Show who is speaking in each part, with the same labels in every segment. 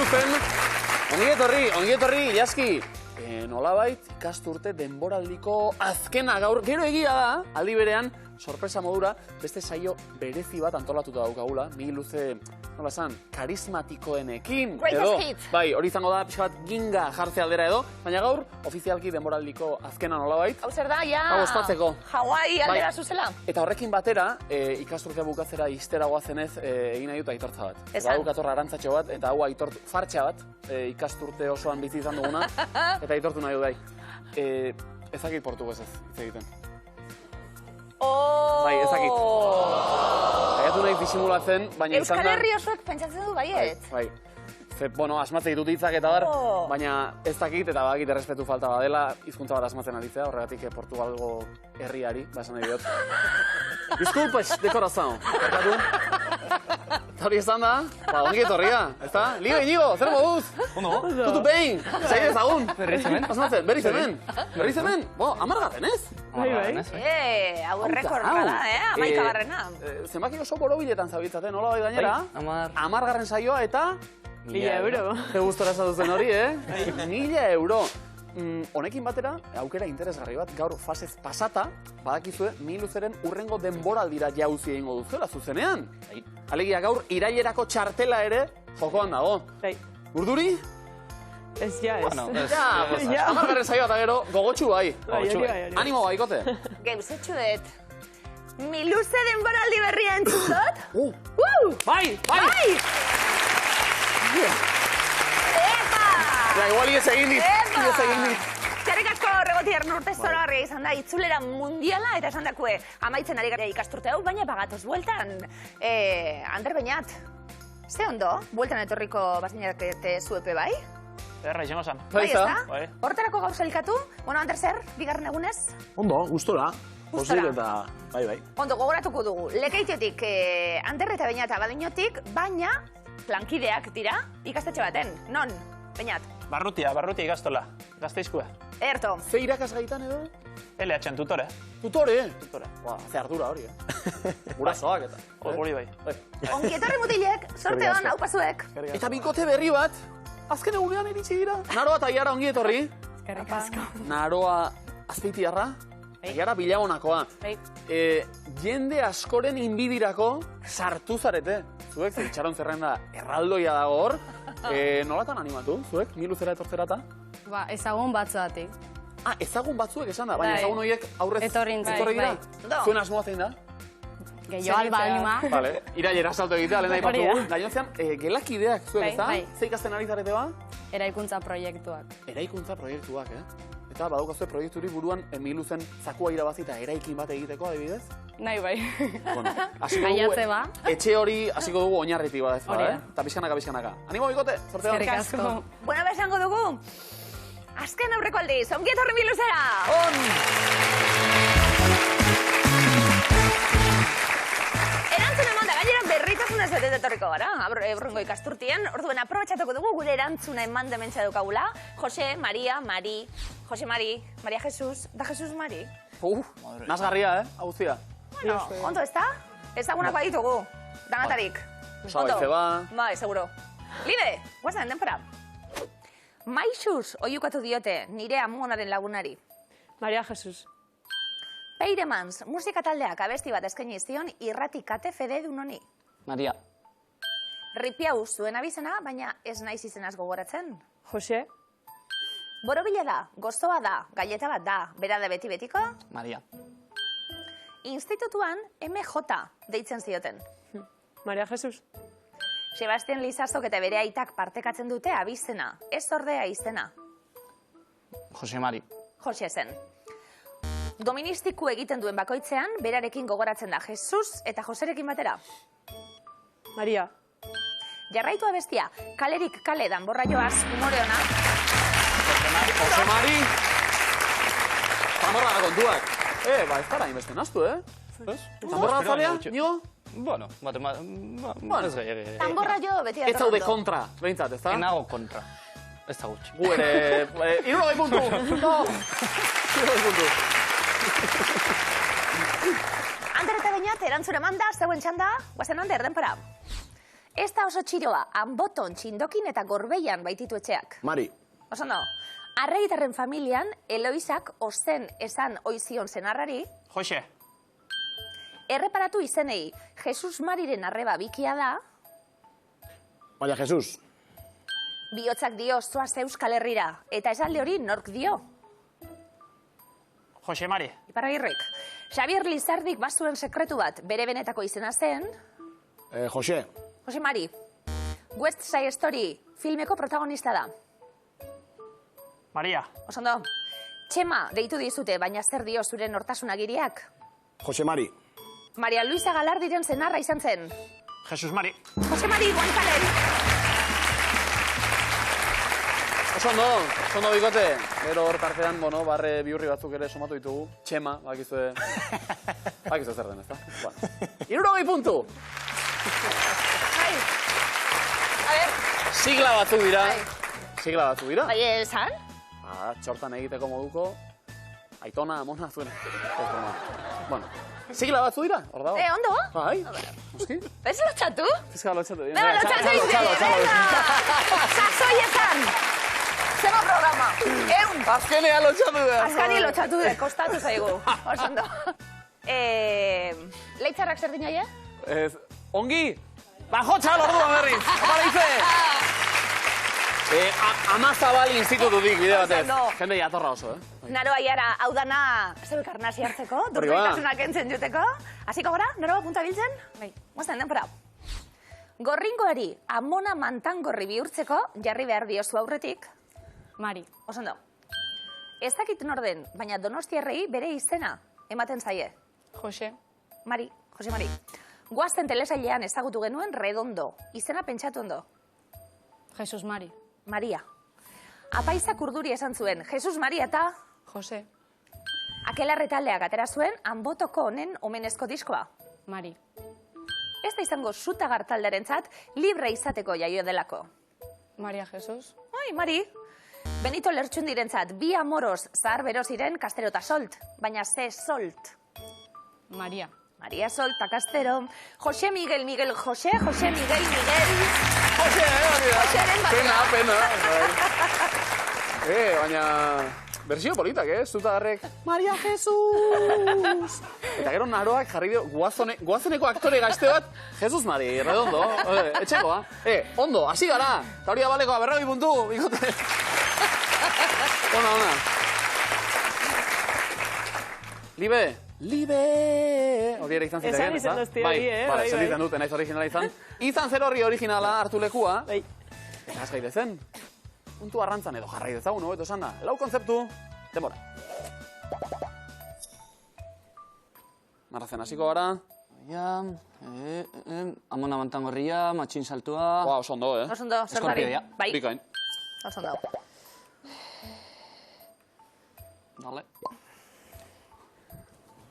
Speaker 1: Miluzen. Ongi etorri, Ilaski. Nolabait, ikasturte denboraldiko azkena gaur. Gero egia da, aldi berean, sorpresa modura, beste saio berezi bat antolatuta daukagula. Miluze, nola esan, karismatikoenekin.
Speaker 2: Greatest hits.
Speaker 1: Bai, hori izango da, pixka bat ginga jartze aldera edo. Baina gaur, ofizialki denboraldiko azkena nolabait.
Speaker 2: Hau zer da, ja,
Speaker 1: Hau ospatzeko.
Speaker 2: Hawaii aldera zuzela.
Speaker 1: Eta horrekin batera, ikasturtea bukatzera izteragoa zenez egin nahi dut aitortza bat.
Speaker 2: Esan.
Speaker 1: Badu katorra arantzatxo bat, eta hau fartxa bat, ikasturte osoan bizi izan duguna, eta aitortu nahi dut bai. Ezakit portuguesez hitz egiten. Bai, ezakit. Saiatu nahi disimulatzen, baina izan da...
Speaker 2: Euskal Herri osoak pentsatzen du baiet.
Speaker 1: Bai. Bueno, asmatze ditut hitzak eta bar, baina ez dakit eta badakit errespetu falta badela, hizkuntza bat asmatzen aritzea, horregatik Portugalgo herriari, esan nahi diot. Disculpes, de corazón. Eta hori esan da, ongi etorria, ezta? Libe, Inigo, zer moduz?
Speaker 3: Ondo?
Speaker 1: Tutu behin, zain ezagun.
Speaker 3: Berriz hemen?
Speaker 1: Asmatzen, berriz hemen. Amargarren ez?
Speaker 2: Hau errekorra da, amaikagarrena.
Speaker 1: Zenbaki oso borobiletan zabiltzaten, nola bai gainera? 10. saioa eta...
Speaker 4: 1000 euro.
Speaker 1: Ze gustora esatuzen hori, 1000 euro. Honekin batera, aukera interesgarri bat, gaur fasez pasata, badakizue, Miluzeren urrengo denboraldira jauzi egingo duzuela zuzenean. Alegia gaur, irailerako txartela ere jokoan dago. Urduri?
Speaker 4: Ez, ja, ez.
Speaker 1: Ja, 10. saioa eta gero, gogotxu bai. Animo baikote.
Speaker 2: Geuzetxu dut. Miluze denboraldi berria entzun dut?
Speaker 1: Bai! Igual ies egin dit.
Speaker 2: Zerrik asko Regotier urte zoragarria izan da, itzulera mundiala, eta esan dakue, amaitzen ari gara ikasturte hau, baina bagatoz bueltan. Ander Beñat, ze ondo, bueltan etorriko bazinakete zuepe bai?
Speaker 3: Erra, izango zan.
Speaker 2: Bai, ez da? Horterako gauza elkatu, bueno, Ander zer, bigarren egunez?
Speaker 1: Ondo, gustora. Posik eta, bai.
Speaker 2: Ondo, gogoratuko dugu, Lekeitiotik, Ander eta Beñat abadinotik, baina plankideak dira ikastetxe baten. Non, Beñat?
Speaker 3: Barrutia ikastola. Gazteizkua.
Speaker 2: Erto.
Speaker 1: Ze irakasgaitan edo?
Speaker 3: LH-en tutore.
Speaker 1: Tutore? Ze ardura hori, Gurasoak eta.
Speaker 3: Hori bai.
Speaker 2: Ongi etorri mutilek, sorte hon, hau pasuek.
Speaker 1: Eta bikote berri bat, azken egunean iritsi dira. Naroa eta Iara ongi etorri.
Speaker 4: Eskerrik asko.
Speaker 1: Naroa Azpeitiarra. Iara Bilabonakoa. Jende askoren inbidirako sartu zarete. Zuek, itxaron zerrenda erraldoia dago hor. Nolatan animatu, zuek, Miluzera etortzerata?
Speaker 4: Ezagun batzuatik.
Speaker 1: Ezagun batzuek esan da, baina ezagun horiek aurrez etorri dira? Zuen asmoa zein da?
Speaker 4: Gehiago albalima.
Speaker 1: Irailera salto egitea, lehen aipatu gu. Gainontzean, gelakideak zuek, ez da? Ze ikasten ari zarete ba?
Speaker 4: Eraikuntza proiektuak.
Speaker 1: Eraikuntza proiektuak, Eta badaukazue proiekturi buruan Miluzen zakua irabazita eraikin bat egiteko, adibidez?
Speaker 4: Nahi bai.
Speaker 1: Aiatze ba. Etxe hori hasiko dugu oinarritik bada ez da, Eta bizkanaka. Animo bikote, sorteo.
Speaker 4: Eskerrik asko.
Speaker 2: Buena besango dugu. Azken aurreko aldiz, ongi etorri Miluzera! Erantzun eman da, gainera berritasunez bete etorriko gara, aurrengo ikasturtien. Orduen, aprobetxatuko dugu gure erantzuna eman dementsa dukagula. Jose, Maria, Jesus, da Jesus Mari.
Speaker 1: Nazgarria, Agustia.
Speaker 2: Bueno, ondo ez da? Ezagunak baditugu, danatarik.
Speaker 1: Sabaitze ba.
Speaker 2: Bai, seguro. Libe, guazen, denpora. Maixuz oiukatu diote nire amonaren lagunari.
Speaker 4: Maria Jesus.
Speaker 2: Peiremans, musika taldeak abesti bat eskaini zion irrati kate fededun honi.
Speaker 3: Maria.
Speaker 2: Ripiau zuen abizena, baina ez naiz izenaz gogoratzen.
Speaker 4: Jose.
Speaker 2: Borobila da, gozoa da, galleta bat da, bera da beti-betiko?
Speaker 3: Maria.
Speaker 2: Institutuan MJ deitzen zioten.
Speaker 4: Maria Jesus.
Speaker 2: Sebastian Lizazok eta bere aitak partekatzen dute abizena, ez ordea izena.
Speaker 3: Jose Mari.
Speaker 2: Jose zen. Doministiku egiten duen bakoitzean, berarekin gogoratzen da Jesus eta Joserekin batera.
Speaker 4: Maria.
Speaker 2: Jarraitu abestia, kalerik kale danborra joaz, humore ona.
Speaker 1: Jose Mari. Zamborra kontuak. Ez gara inbeste naztu, Zamborra zalea, Nigo?
Speaker 3: Bueno, ez gehiagin.
Speaker 2: Tamborra jo, beti datorra.
Speaker 1: Ez zaude kontra, behintzat, ez da?
Speaker 3: Enago kontra. Ez da gutxi.
Speaker 1: Gu ere, 60 puntu! No! 60 puntu.
Speaker 2: Ander eta Beñat, erantzun eman da, zeuen txanda, guazen Ander, denpora. Ez da oso txiroa, Anboton, Txindokin eta Gorbeian baititu etxeak.
Speaker 5: Mari.
Speaker 2: Oso no, Arreitarren familian, Eloisak ozen esan oizion zenarrari,
Speaker 3: Jose.
Speaker 2: erreparatu izenei, Jesus Mariren arreba bikia da,
Speaker 5: Maria Jesus.
Speaker 2: bihotzak dio zoaz Euskal Herrira, eta esalde hori nork dio.
Speaker 3: Jose Mari.
Speaker 2: Iparragirrek, Xabier Lizardik bazuen sekretu bat bere benetako izena zen,
Speaker 5: Jose.
Speaker 2: Jose Mari, West Side Story filmeko protagonista da.
Speaker 3: Maria.
Speaker 2: Osondo, Txema deitu dizute, baina zer dio zure nortasunagiriak?
Speaker 5: Jose Mari.
Speaker 2: Maria Luisa Galardiren zenarra izan zen.
Speaker 3: Jesus Mari.
Speaker 2: Jose Mari, González.
Speaker 1: Oso ondo bikote. Gero hor tartean, barre bihurri batzuk ere somatu ditugu. Txema, bakizue zer den, ezta? Bueno. 60 puntu!
Speaker 2: A ver.
Speaker 1: Sigla batzuk dira. Sigla batzuk dira.
Speaker 2: Bai, esan?
Speaker 1: Txortan egiteko moduko. Aitona, amona, zuen. Bueno, sigla batzu dira, hor dago.
Speaker 2: Ondo?
Speaker 1: Bai, noski.
Speaker 2: Ez lotxatu?
Speaker 1: Fiska lotxatu.
Speaker 2: Venga, lotxatu izan. Sasoi esan. Zema programa.
Speaker 1: Azkenea lotxatu da.
Speaker 2: Azkani lotxatu da, kostatu zaigu. Osondo. Leitzarrak zer dinaia?
Speaker 1: Ongi. Bajo txal orduan berriz. Apareize. Amazabal institututik, bide batez. Jende jatorra oso,
Speaker 2: Naro aiara, hau dana, zeu karnasi hartzeko, durtitasunak entzen juteko. Hasiko gara, naro punta biltzen? Bai, guazten denpora. Gorringoari amona mantangorri bihurtzeko, jarri behar diozu aurretik.
Speaker 4: Mari.
Speaker 2: Osondo. Ez dakit norden, baina donostiarrei bere izena ematen zaie.
Speaker 4: Jose.
Speaker 2: Mari, Jose Mari. Guazten telesailean ezagutu genuen Redondo. Izena pentsatu ondo.
Speaker 4: Jesus Mari.
Speaker 2: Maria. Apaizak urduri esan zuen, Jesus Maria eta
Speaker 4: Jose.
Speaker 2: Akelarre taldeak atera zuen Anbotoko honen omenezko diskoa.
Speaker 4: Mari.
Speaker 2: Ez da izango Zutagar taldearentzat libre izateko jaio delako.
Speaker 4: Maria Jesus.
Speaker 2: Ai, Mari. Benito Lertxundirentzat bi amoros zahar bero ziren Kastero eta Solt, baina ze Solt.
Speaker 4: Maria.
Speaker 2: Maria Solt eta Kastero. Jose Miguel, Jose Miguel. Joseren batea.
Speaker 1: Pena. Baina... Bersio politak, Zutagarrek. Maria Jesus! Eta gero naroak jarri dio guazoneko aktore gazte bat, Jesus Mari, Redondo. Etxekoa. Ondo, hasi gara. Eta hori da balekoa, 40 puntu, bikote. Ona. Libe. Hori ere izan ziteken,
Speaker 4: Esan izan dozti hori,
Speaker 1: Bai, esan izan duten, naiz originala izan. Izan zer horri originala hartu lekua.
Speaker 4: Bai.
Speaker 1: Eta az gaitezen. Puntu arrantzan edo jarrai dezagun, hobeto esan da. Lau kontzeptu, denbora. Marrazen hasiko gara.
Speaker 3: Amona mantangorria, matxin saltua...
Speaker 1: Oso ondo,
Speaker 2: Oso ondo, zer dari?
Speaker 3: Eskorpioia.
Speaker 2: Bai,
Speaker 1: Bikain.
Speaker 2: oso ondo.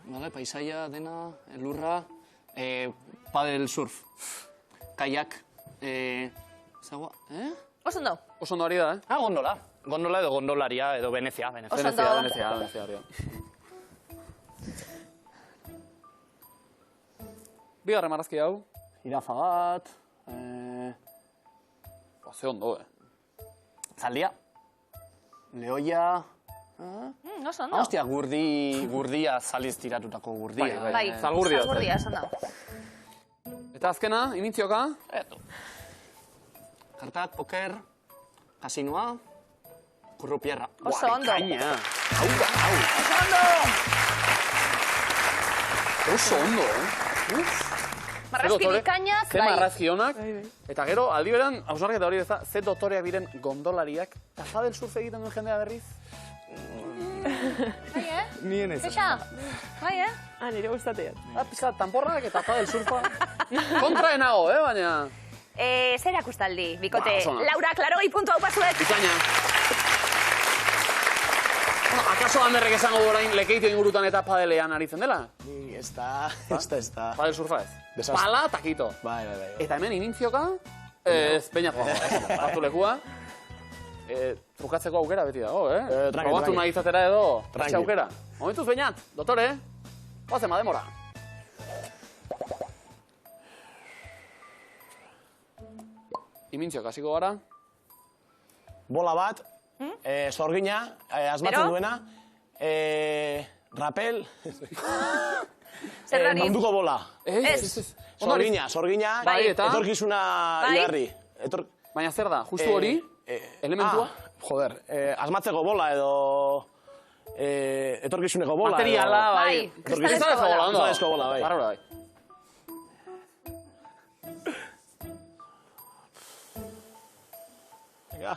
Speaker 3: Dale, paisaia, dena, elurra, padel surf, kayak, zagua,
Speaker 2: Oso ondo.
Speaker 1: Oso ondo ari da,
Speaker 3: Gondola. Gondola edo gondolaria edo Venezia.
Speaker 2: Oso ondo.
Speaker 1: Venezia hori da. Bigarren marrazki hau.
Speaker 3: Jirafa bat,
Speaker 1: Ze ondo,
Speaker 3: zaldia, lehoia...
Speaker 2: Oso ondo.
Speaker 3: Hostia, gurdia zaliz tiratutako gurdia.
Speaker 2: Bai,
Speaker 1: Zalgurdia.
Speaker 2: zalgurdia, oso ondo.
Speaker 1: Eta azkena, imintzioka.
Speaker 3: Eto. Kartak, poker, kasinoa, kurrupierra.
Speaker 2: Oso ondo.
Speaker 1: Kaina. Hau da, hau.
Speaker 2: Oso ondo.
Speaker 1: Oso ondo,
Speaker 2: Marrazki bikainak,
Speaker 1: Ze
Speaker 2: bai.
Speaker 1: marrazki honak.
Speaker 4: Bai.
Speaker 1: Eta gero, aldi beran, hausnarketa hori beza, ze dotoreak diren gondolariak. Eta padel surf egiten duen jendea berriz.
Speaker 2: Bai,
Speaker 3: Nien ez.
Speaker 2: Peixa? Bai,
Speaker 4: Nire gustatean.
Speaker 1: Pizka, tanporrak eta padel surfa. Kontraen nago, baina...
Speaker 2: Zer akustaldi, bikote.
Speaker 1: Ba, oso ondo.
Speaker 2: Laura, klaro, puntu hau pasuet.
Speaker 1: Bikaina. Akaso Anderrek esango du orain lekeitio ingurutan eta padelean aritzen dela?
Speaker 5: Ez da.
Speaker 1: Padel surfa ez.
Speaker 5: Desastre.
Speaker 1: Pala, takito.
Speaker 5: Bai.
Speaker 1: Eta hemen imintzioka, ez beina joa. Hartu lekua. Trukatzeko aukera beti dago,
Speaker 5: tranqui,
Speaker 1: Probatu
Speaker 5: tranqui.
Speaker 1: nahi izatera edo,
Speaker 5: Tranqui.
Speaker 1: etxe aukera. Momentuz beinat, dotore, oazen demora. Imintziok, hasiko gara.
Speaker 5: Bola bat, zorgina, asmatzen
Speaker 2: Pero?
Speaker 5: duena, rapel,
Speaker 2: Zer dari?
Speaker 5: munduko bola.
Speaker 2: Ez.
Speaker 5: Zorgina,
Speaker 1: Bai, eta?
Speaker 5: etorkizuna
Speaker 2: Bai.
Speaker 5: igarri.
Speaker 1: Baina zer da, justu hori, elementua?
Speaker 5: Joder, asmatzeko bola edo etorkizuneko bola.
Speaker 1: Materiala, bai.
Speaker 2: Kristalezko bola.
Speaker 1: ondo.
Speaker 5: Kristalezko bola, bai.
Speaker 1: Barrura, bai.
Speaker 5: Venga.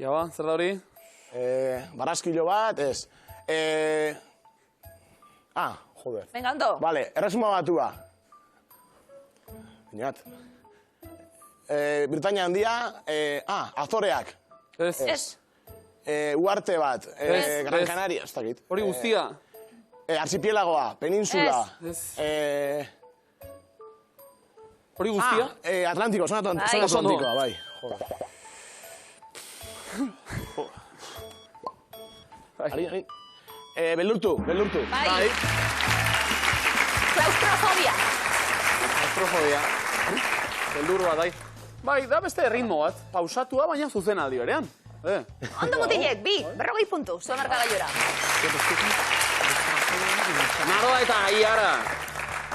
Speaker 1: Ja ba, zer da hori?
Speaker 5: Barazkilo bat, ez. Joder.
Speaker 2: Venga, ondo.
Speaker 5: Vale, erresuma batua. Bainat. Britania handia, Azoreak.
Speaker 1: Ez.
Speaker 2: Ez.
Speaker 5: Uarte bat,
Speaker 1: Ez,
Speaker 5: Gran
Speaker 1: ez.
Speaker 5: Canaria, ez dakit.
Speaker 1: Hori guztia.
Speaker 5: Archipielagoa, peninsula.
Speaker 1: Ez. Hori guztia.
Speaker 5: Atlantiko, zona
Speaker 2: Bai.
Speaker 5: Atlantikoa, bai. Joder. Ari. Beldurtu.
Speaker 2: Bai. Klaustrofobia.
Speaker 1: Astrofobia. Beldur bat, bai. Bai, da beste ritmo bat. Pausatua, baina zuzen aldi berean.
Speaker 2: Ondo mutilek, 40 puntu, zuen markagailura.
Speaker 1: Naroa eta Aiara.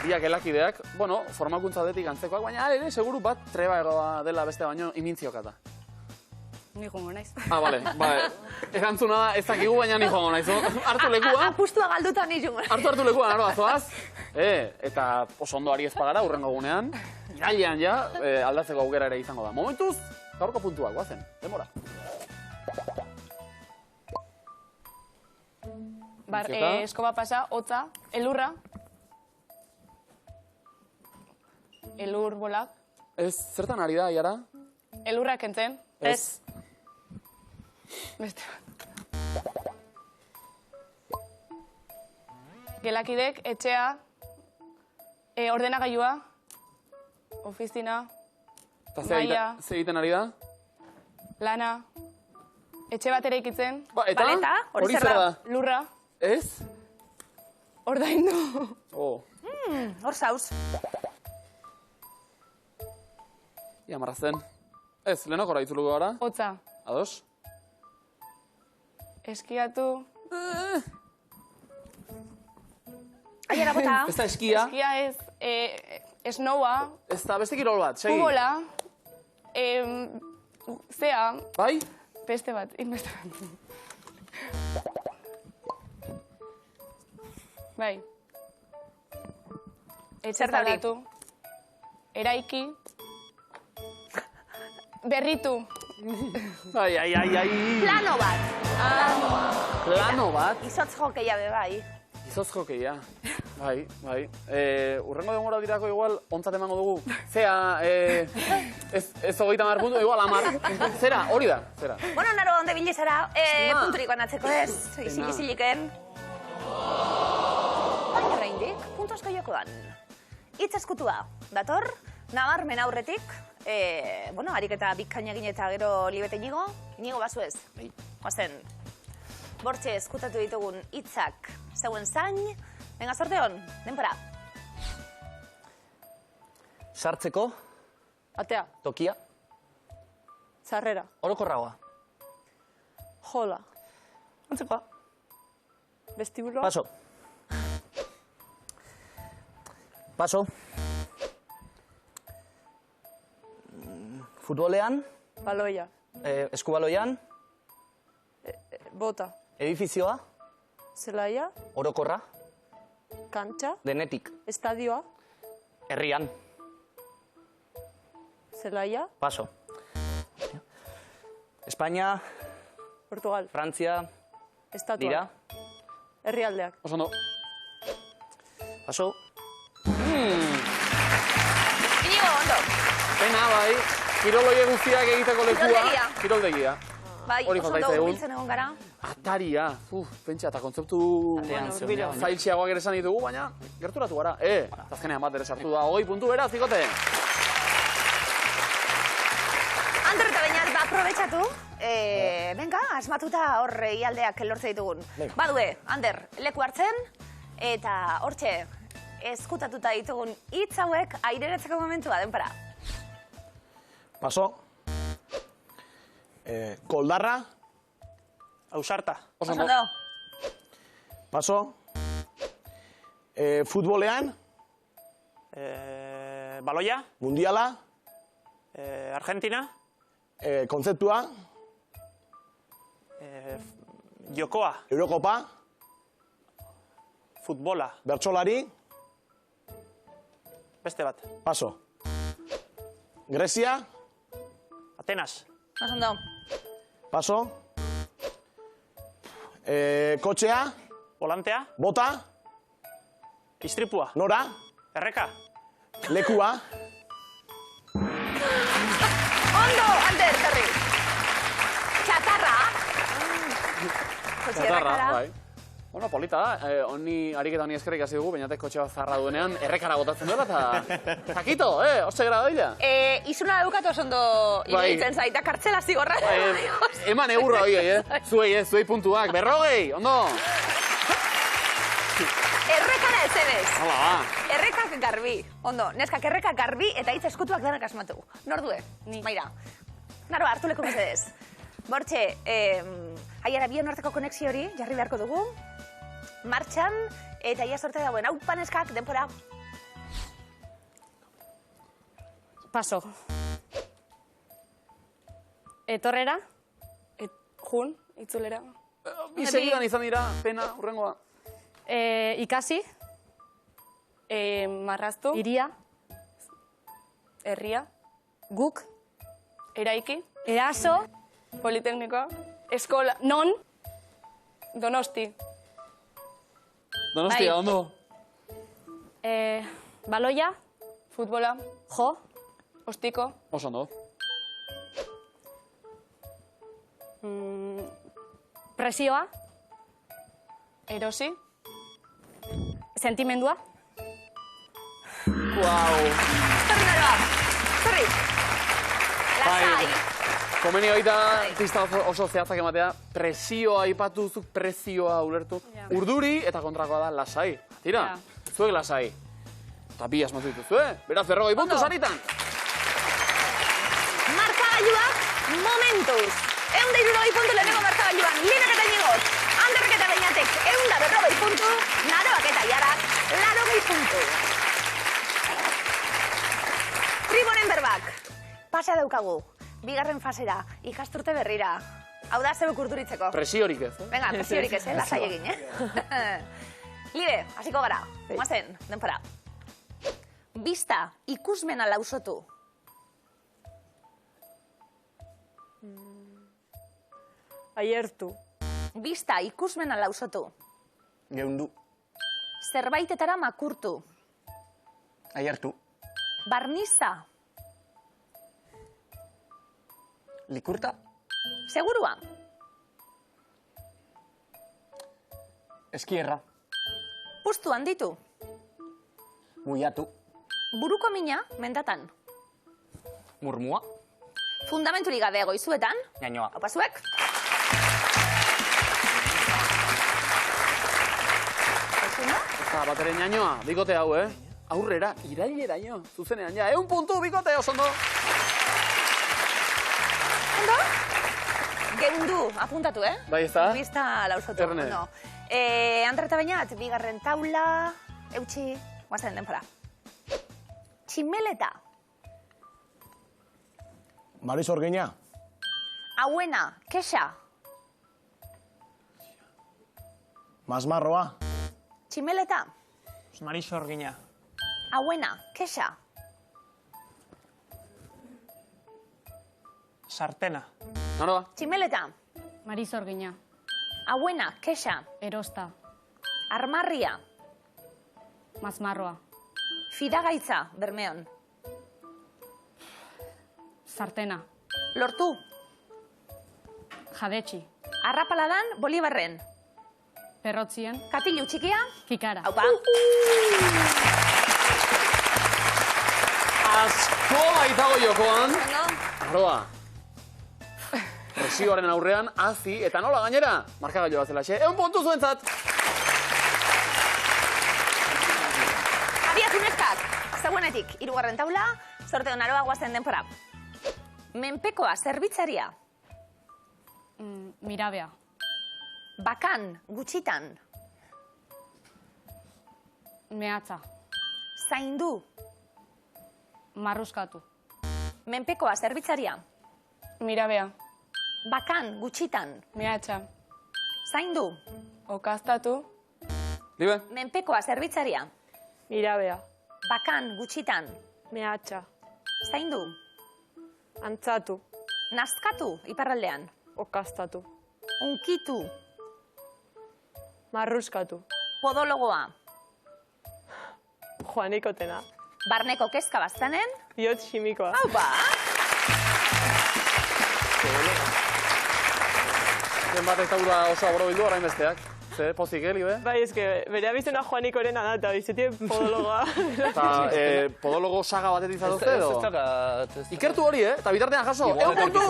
Speaker 1: Biak elakideak, bueno, formakuntza aldetik antzekoak, baina ere, seguru bat treba egoa dela beste baino imintziokata.
Speaker 4: Ni jongo naiz.
Speaker 1: Bale. Erantzuna da, ez dakigu, baina ni joango naiz. Hartu lekua.
Speaker 2: Apustua galduta ni jungo.
Speaker 1: Hartu lekua, naroa, zoaz. Eta oso ondo ari ez pagara, urrengo gunean. Irailean ja, aldatzeko aukera ere izango da. Momentuz, gaurko puntuak, guazen. Demora.
Speaker 4: Bar,
Speaker 1: Zeta?
Speaker 4: eskoba pasa, hotza, elurra. Elur bolak.
Speaker 1: Ez, zertan ari da, Aiara?
Speaker 4: Elurra kentzen.
Speaker 1: Ez.
Speaker 4: Beste bat. Gelakidek, etxea, ordenagailua, ofizina,
Speaker 1: Eta
Speaker 4: Maia.
Speaker 1: ze egiten ari da?
Speaker 4: lana, etxe bat ere ikitzen,
Speaker 1: Ba, eta?
Speaker 2: Paleta, hori zer
Speaker 1: zer
Speaker 2: da?
Speaker 1: da?
Speaker 4: lurra,
Speaker 1: Ez?
Speaker 4: ordaindu.
Speaker 1: Oh.
Speaker 2: Hor zauz.
Speaker 1: Ia marrazen. Ez, lehenokora itzuluko gara.
Speaker 4: Hotza,
Speaker 1: Ados?
Speaker 4: eskiatu,
Speaker 2: Aiera bota.
Speaker 1: Ez da eskia.
Speaker 4: eskia ez, esnoua,
Speaker 1: Ez da beste kirol bat, segi.
Speaker 4: kubola, zea,
Speaker 1: Bai?
Speaker 4: beste bat, beste bat. Bai.
Speaker 2: Zer da hori?
Speaker 4: Etxezaldatu, eraiki, berritu,
Speaker 1: Ai.
Speaker 2: Plano bat.
Speaker 1: Plano bat.
Speaker 2: Izotz jokeia be bai.
Speaker 1: Izoz jokeia. Bai. Urrengo denbora dirako igual, ontzat emango dugu. Zea, ez 30 puntu, igual 10. Zera, hori da, zera.
Speaker 2: Bueno, naro, onde bilizara,
Speaker 1: Estima.
Speaker 2: punturik banatzeko ez. Iziliken. Baina oraindik, puntu asko jokoan. Itz eskutua, dator, nabarmen aurretik, bueno, ariketa bikaina egin eta gero libete inigo bazu ez.
Speaker 1: Bai.
Speaker 2: Oazen, bortxe eskutatu ditugun hitzak zeuen zain, venga sorte hon, denpora.
Speaker 3: Sartzeko,
Speaker 4: atea,
Speaker 3: tokia,
Speaker 4: sarrera,
Speaker 3: orokorragoa.
Speaker 4: jola,
Speaker 3: Antzekoa.
Speaker 4: vestibuloa,
Speaker 3: Paso. Paso. Futbolean,
Speaker 4: baloia,
Speaker 3: eskubaloian,
Speaker 4: bota,
Speaker 3: edifizioa,
Speaker 4: zelaia,
Speaker 3: orokorra,
Speaker 4: kantxa,
Speaker 3: denetik,
Speaker 4: estadioa,
Speaker 3: herrian,
Speaker 4: zelaia,
Speaker 3: paso. Espainia,
Speaker 4: Portugal,
Speaker 3: Frantzia,
Speaker 4: estatua,
Speaker 3: dira,
Speaker 4: herrialdeak,
Speaker 1: Oso ondo.
Speaker 3: paso.
Speaker 2: Inigo, ondo.
Speaker 1: Pena, bai. Kiroloie guztiak egiteko lekua.
Speaker 2: Kiroldegia.
Speaker 1: Kiroldegia.
Speaker 2: Bai,
Speaker 1: Hori
Speaker 2: oso
Speaker 1: falta
Speaker 2: ondo
Speaker 1: zaigun.
Speaker 2: biltzen egon gara.
Speaker 1: Ataria. Pentsa, eta kontzeptu
Speaker 3: Atean zeuden.
Speaker 1: zailtxiagoak ere esan ditugu, baina gerturatu gara. Azkenean bat ere sartu da. 20 puntu bera, zikote.
Speaker 2: Ander eta bainat, aprobetxatu. Venga, asmatuta hor ialdeak lortze ditugun. Badue, Ander, leku hartzen, eta hortxe, eskutatuta ditugun hitz hauek aireratzeko momentua, denpara.
Speaker 5: Paso. Koldarra.
Speaker 3: Ausarta.
Speaker 2: Oso ondo.
Speaker 5: Paso. Futbolean.
Speaker 3: Baloia.
Speaker 5: Mundiala.
Speaker 3: Argentina.
Speaker 5: Kontzeptua.
Speaker 3: Jokoa.
Speaker 5: Eurokopa.
Speaker 3: Futbola.
Speaker 5: Bertsolari.
Speaker 3: Beste bat.
Speaker 5: Paso. Grezia.
Speaker 3: Atenas.
Speaker 2: Oso ondo.
Speaker 5: Paso. Kotxea.
Speaker 3: Volantea.
Speaker 5: Bota.
Speaker 3: Istripua.
Speaker 5: Nora.
Speaker 3: Erreka.
Speaker 5: Lekua.
Speaker 2: Ondo, Ander, Terri. Txatarra.
Speaker 1: Zatarra, bai. Bueno, polita da. Honi ariketa honi eskerrik hasi dugu, bainatek kotxe bat zarra duenean, errekara botatzen duela, eta... Jakito, hortze gara doila.
Speaker 2: Izuna daukat oso ondo iruditzen zaita, kartzela zigorra.
Speaker 1: Eman egurra hoi, zuei puntuak, 40, ondo!
Speaker 2: Errekara ez edez.
Speaker 1: Hala, ba.
Speaker 2: Errekak garbi. Ondo, neskak errekak garbi eta hitz eskutuak denak asmatu. Nordue? Ni. Maira. Naro, hartu leku mesedez. Bortxe, aiara bion arteko konexio hori jarri beharko dugu. Martxan, eta ia sorte dagoen. Hau paneskak, denpora.
Speaker 4: Paso. Etorrera. Jun, itzulera.
Speaker 1: Isegidan izan dira, pena, urrengoa.
Speaker 4: Ikasi. Marraztu. Iria. Herria. Guk. Eraiki. Eraso. Politeknikoa. Eskola. Non. Donosti.
Speaker 1: Donostia,
Speaker 4: Bai.
Speaker 1: ondo.
Speaker 4: Baloia. Futbola. Jo. Ostiko.
Speaker 1: Oso ondo.
Speaker 4: Presioa. Erosi. Sentimendua.
Speaker 1: Guau.
Speaker 2: Zorri naroa. Zorri. Lasai.
Speaker 1: Komeni baita, pista oso zehatzak ematea, presioa aipatu zuk, presioa ulertu. Urduri eta kontrakoa da lasai. Tira, zuek lasai. Eta bi asmatu dituzu, Beraz, 40 puntu saritan.
Speaker 2: Markagailuak momentuz. 160 puntu lehenengo markagailuan. Linak eta Inigot. Anderrek eta Beñatek 140 puntu. Naroak eta Iarak 80 puntu. Tribonen berbak. Pasa daukagu. Bigarren fasera. Ikasturte berrira. Hau da zeuk urduritzeko.
Speaker 1: Presiorik ez,
Speaker 2: Venga, presiorik ez, lasai egin, Libe, hasiko gara. Guazen, denpora. Bista, ikusmena lausotu.
Speaker 4: Aiertu.
Speaker 2: Bista, ikusmena lausotu.
Speaker 3: Geundu.
Speaker 2: Zerbaitetara makurtu.
Speaker 3: Aiertu.
Speaker 2: Barniza.
Speaker 3: Likurta.
Speaker 2: Segurua.
Speaker 3: Eskierra.
Speaker 2: Pustu handitu.
Speaker 3: Muiatu.
Speaker 2: Buruko mina, mendatan.
Speaker 3: Murmua.
Speaker 2: Fundamenturik gabe goizuetan.
Speaker 3: Ñañoa.
Speaker 2: Opa zuek.
Speaker 1: Eta bat ere ñañoa, bikote hau, Aurrera, irailera jo, zuzenean, ja, 1 puntu, bikote, oso ondo.
Speaker 2: Ondo? Geundu, apuntatu,
Speaker 1: Bai, ez da?
Speaker 2: Bista lausotu.
Speaker 1: Erne.
Speaker 2: Ondo. Andre eta Beñat, bigarren taula, eutxi, guazen denpora. Tximeleta.
Speaker 5: Mariz Orgeña.
Speaker 2: Hauena, kexa.
Speaker 5: Masmarroa.
Speaker 2: Tximeleta.
Speaker 3: Maris Orgina.
Speaker 2: Hauena, kexa.
Speaker 3: Sartena.
Speaker 1: Naroa?
Speaker 2: Tximeleta.
Speaker 4: Mariz Orgeña.
Speaker 2: Hauena, kexa.
Speaker 4: Erosta.
Speaker 2: Armarria.
Speaker 4: Mazmarroa.
Speaker 2: Fidagaitza, Bermeon.
Speaker 4: Sartena.
Speaker 2: Lortu.
Speaker 4: Jadetxi.
Speaker 2: Arrapaladan, Bolibarren.
Speaker 4: Perrotzien.
Speaker 2: Katilu txikia.
Speaker 4: Kikara.
Speaker 2: Haupa.
Speaker 1: Asko baitago jokoan.
Speaker 2: Ondo.
Speaker 1: Naroa. Presioaren aurrean, hazi, eta nola gainera? Markagailu bat zelaxe, 1 puntu zuentzat.
Speaker 2: Zegoenetik, 3. taula, sorteo naroa guazen denpora. Menpekoa zerbitzaria.
Speaker 4: Mirabea.
Speaker 2: Bakan, gutxitan.
Speaker 4: Mehatza.
Speaker 2: Zaindu.
Speaker 4: Marruskatu.
Speaker 2: Menpekoa zerbitzaria.
Speaker 6: Mirabea.
Speaker 2: Bakan, gutxitan.
Speaker 6: Mehatxa.
Speaker 2: Zaindu.
Speaker 6: Okaztatu.
Speaker 1: Libe?
Speaker 2: Menpekoa zerbitzaria.
Speaker 6: Mirabea.
Speaker 2: Bakan, gutxitan.
Speaker 6: Mehatxa.
Speaker 2: Zaindu.
Speaker 6: Antzatu.
Speaker 2: Nazkatu, iparraldean.
Speaker 6: Okaztatu.
Speaker 2: Unkitu.
Speaker 6: Marruskatu.
Speaker 2: Podologoa.
Speaker 6: Joanikotena.
Speaker 2: Barneko kezka baztanen.
Speaker 6: Bihotz ximikoa.
Speaker 2: Haupa!
Speaker 1: Zenbat ez daura oso aboro bildu, orain besteak. Ze, pozik, Libe?
Speaker 6: Bai, bere abizena Joanikorena da, eta bizetien podologoa.
Speaker 1: Eta podologo saga batet izatuzte edo?
Speaker 3: Ez dakat...
Speaker 1: Ikertu hori, Eta bitartean jaso. Egon portu!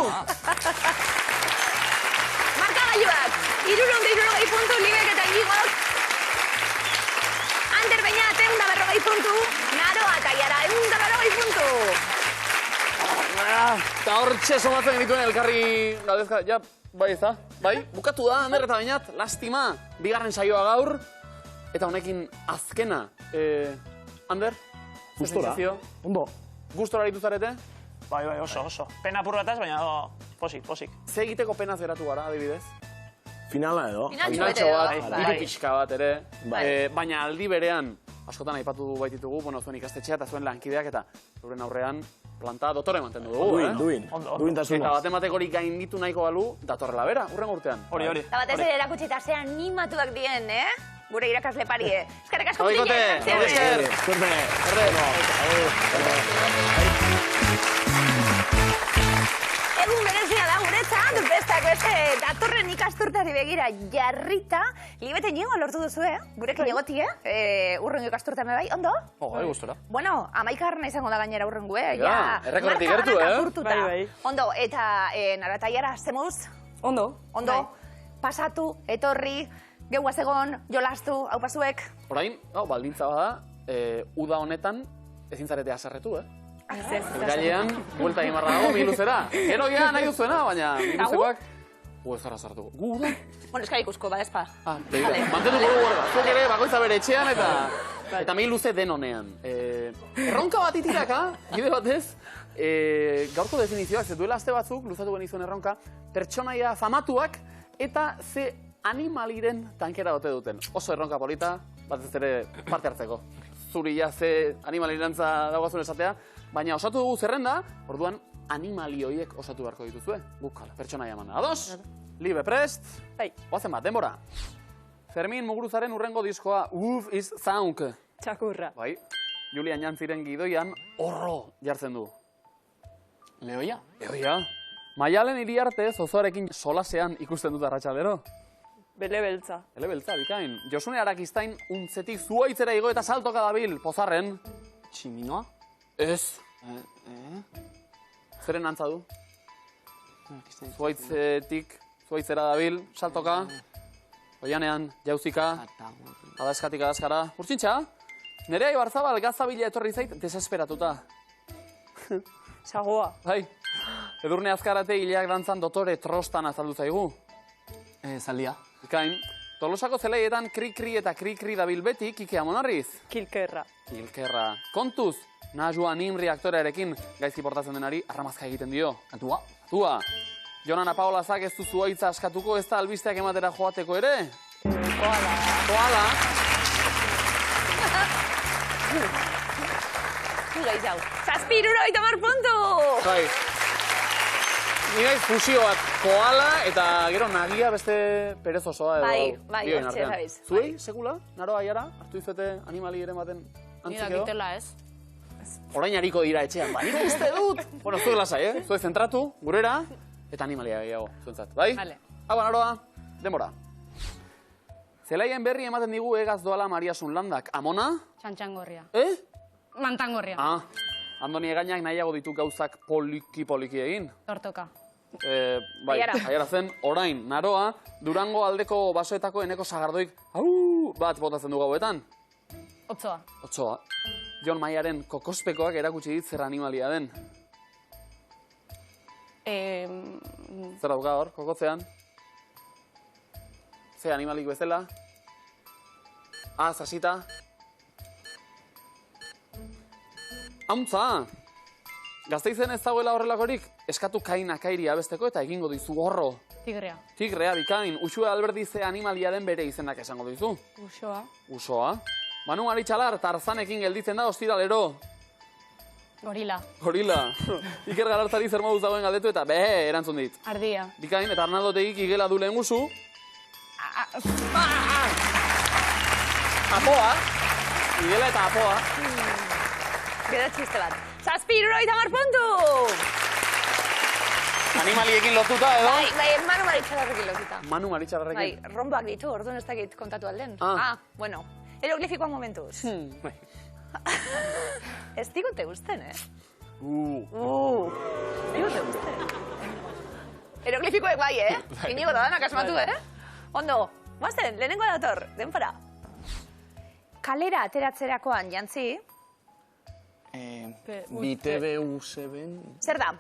Speaker 2: Markagailuak, 360 puntu, Libek eta Igigok. Ander Beñat, 140 puntu. Naroa eta Iara, 140 puntu.
Speaker 1: Eta hortxe somatzen dituen elkarri galdezka, ja, bai ez da? Bai, bukatu da, Ander eta Beñat, lastima, bigarren saioa gaur, eta honekin azkena. Ander?
Speaker 5: Gustora. Ondo.
Speaker 1: Gustora aritu zarete?
Speaker 7: Bai, oso. Pena apurrataz, baina posik.
Speaker 1: Ze egiteko penaz geratu gara, adibidez?
Speaker 5: Finala edo.
Speaker 1: Finaltxo bat,
Speaker 2: bai.
Speaker 1: hiru pixka bat ere.
Speaker 2: Bai.
Speaker 1: Baina aldi berean, askotan aipatu baititugu, zuen ikastetxea eta zuen lankideak eta euren aurrean planta dotore mantendu dugu,
Speaker 5: Duintasunaz.
Speaker 1: Eta batematekorik gainditu nahiko balu, datorrela bera, urren urtean.
Speaker 7: Hori.
Speaker 2: Eta batez ere erakutsita ze animatuak dien, Gure irakasle parie. Eskerrik asko
Speaker 1: Oikote,
Speaker 2: Esker. Egun berezia da guretzat, besteak beste datorren ikasturtari begira jarrita, Libete Inigo lortu duzu, Gurekin egoti, urrengo ikasturtan bai, ondo?
Speaker 3: Bai, gustora.
Speaker 2: Bueno, 11. izango da gainera urrengo,
Speaker 1: Ja, errekorretik gertu,
Speaker 6: Bai.
Speaker 2: Ondo, eta Nara eta Iara, zemuz?
Speaker 6: Ondo.
Speaker 2: Ondo, pasatu, etorri, geuaz egon, jolastu, hau pasuek.
Speaker 1: Orain, baldintza bada, uda honetan ezin zarete haserretu, Gailean, buelta egin barra dago, miluzera. Gero ja nahi duzuena, baina miluzekoak... Ez gara sartuko. Gu da?
Speaker 2: Bueno, eskari ikusko, badezpa.
Speaker 1: Begira, mantendu gure guarda. Zuek ere, bakoitza bere etxean eta miluze den honean. Erronka bat itiraka, bide batez, gaurko definizioak, ze duela aste batzuk, luzatu genizuen erronka, pertsonaia famatuak eta ze animaliren tankera dote duten. Oso erronka polita, batez ere parte hartzeko. Zuri ja ze animalirantza dagoazun esatea, baina osatu dugu zerrenda, orduan animali horiek osatu beharko dituzue. Guk pertsonaia eman. Ados? Libe prest?
Speaker 6: Bai.
Speaker 1: Oazen bat, denbora. Fermin Muguruzaren urrengo diskoa Woof is Zaunk.
Speaker 6: Txakurra.
Speaker 1: Bai, Julian Jantziren gidoian horro jartzen du.
Speaker 3: Lehoia?
Speaker 1: Lehoia? Maialen Iriarte zozoarekin solasean ikusten dut arratsaldero.
Speaker 6: Bele beltza.
Speaker 1: Ele beltza, bikain. Josune Arakistain untzetik zuaitzera igo eta saltoka dabil, pozarren.
Speaker 3: Tximinoa?
Speaker 1: Ez. Zeren antza du? Zuaitzera dabil, saltoka. Oianean, jauzika. Adaskatik adaskara. Urtsintxa? Nerea Ibarzabal gazabila etorri zait desesperatuta.
Speaker 6: Sagoa.
Speaker 1: Bai. Edurne azkarate hileak dantzan dotore trostan azaldu zaigu.
Speaker 3: Zaldia.
Speaker 1: Ikain, Tolosako zelaietan kri-kri eta kri-kri dabil beti Kike Amonarriz.
Speaker 6: Kilkerra.
Speaker 1: Kilkerra. Kontuz, Najua Nimri aktorearekin gaizki portatzen denari arramazka egiten dio.
Speaker 3: Atua.
Speaker 1: Atua. Jonana Paolazak ez du zuaitza askatuko, ez da albisteak ematera joateko ere?
Speaker 6: Koala.
Speaker 1: Koala.
Speaker 2: Gaiz hau. 750 puntu!
Speaker 1: Bai. Ni gaiz fusio bat koala eta gero nagia beste perezosoa edo.
Speaker 2: Bai,
Speaker 1: bioen
Speaker 2: hortxe
Speaker 1: artean.
Speaker 2: zabiz.
Speaker 1: Zuei, sekula, naroa iara, hartu izuete animali ere baten
Speaker 4: Ni
Speaker 1: antzik edo?
Speaker 4: dakitela ez.
Speaker 1: Orain hariko dira etxean, bai, uste dut! Bueno, zuek lasai, Zuek zentratu, gurera, eta animalia gehiago, zuentzat, bai?
Speaker 4: Vale.
Speaker 1: Hau, naroa, denbora. Zelaien berri ematen digu egaz doala Mariasun landak. Amona?
Speaker 4: Txantxangorria.
Speaker 1: Eh?
Speaker 4: Mantangorria.
Speaker 1: Andoni egainak nahiago ditu gauzak poliki egin.
Speaker 4: Tortoka.
Speaker 1: Bai,
Speaker 2: Aiara.
Speaker 1: aiara zen, orain, naroa, Durango aldeko basoetako eneko sagardoik, bat botatzen du gauetan.
Speaker 4: Otsoa.
Speaker 1: Otsoa. Jon Maiaren kokospekoak erakutsi dit zer animalia den. Zer dauka hor, kokotzean? Ze animalik bezala? Zasita? Hauntza! Gazteizen ez dagoela horrelakorik, eskatu kaina kairi abesteko eta egingo dizu horro.
Speaker 4: Tigrea.
Speaker 1: Tigrea, bikain, Uxue Alberdi ze animalia den bere izenak esango dizu.
Speaker 4: Usoa.
Speaker 1: Usoa. Manu Maritxalar, Tarzanekin gelditzen da ostiralero.
Speaker 4: Gorila.
Speaker 1: Gorila. Iker Galartzari zer moduz dagoen galdetu eta erantzun dit.
Speaker 4: Ardia.
Speaker 1: Bikain, eta Arnaldo Tegik igela du lehen guzu. Apoa. Igela eta apoa.
Speaker 2: Gero txiste bat. 750 puntu!
Speaker 1: Animaliekin lotuta, edo?
Speaker 2: Bai, Manu Maritxalarrekin lotuta.
Speaker 1: Manu Maritxalarrekin?
Speaker 2: Bai, romboak ditu, orduan ez dakit kontatu alden. Bueno. Eroglifikoa momentuz. Ez digute usten, Digute usten. Eroglifikoek bai, Inigo da danak asmatu, Ondo, guazten, lehenengo dator, denpora. Kalera ateratzerakoan jantzi.
Speaker 3: BTV USB-en...
Speaker 2: Zer da?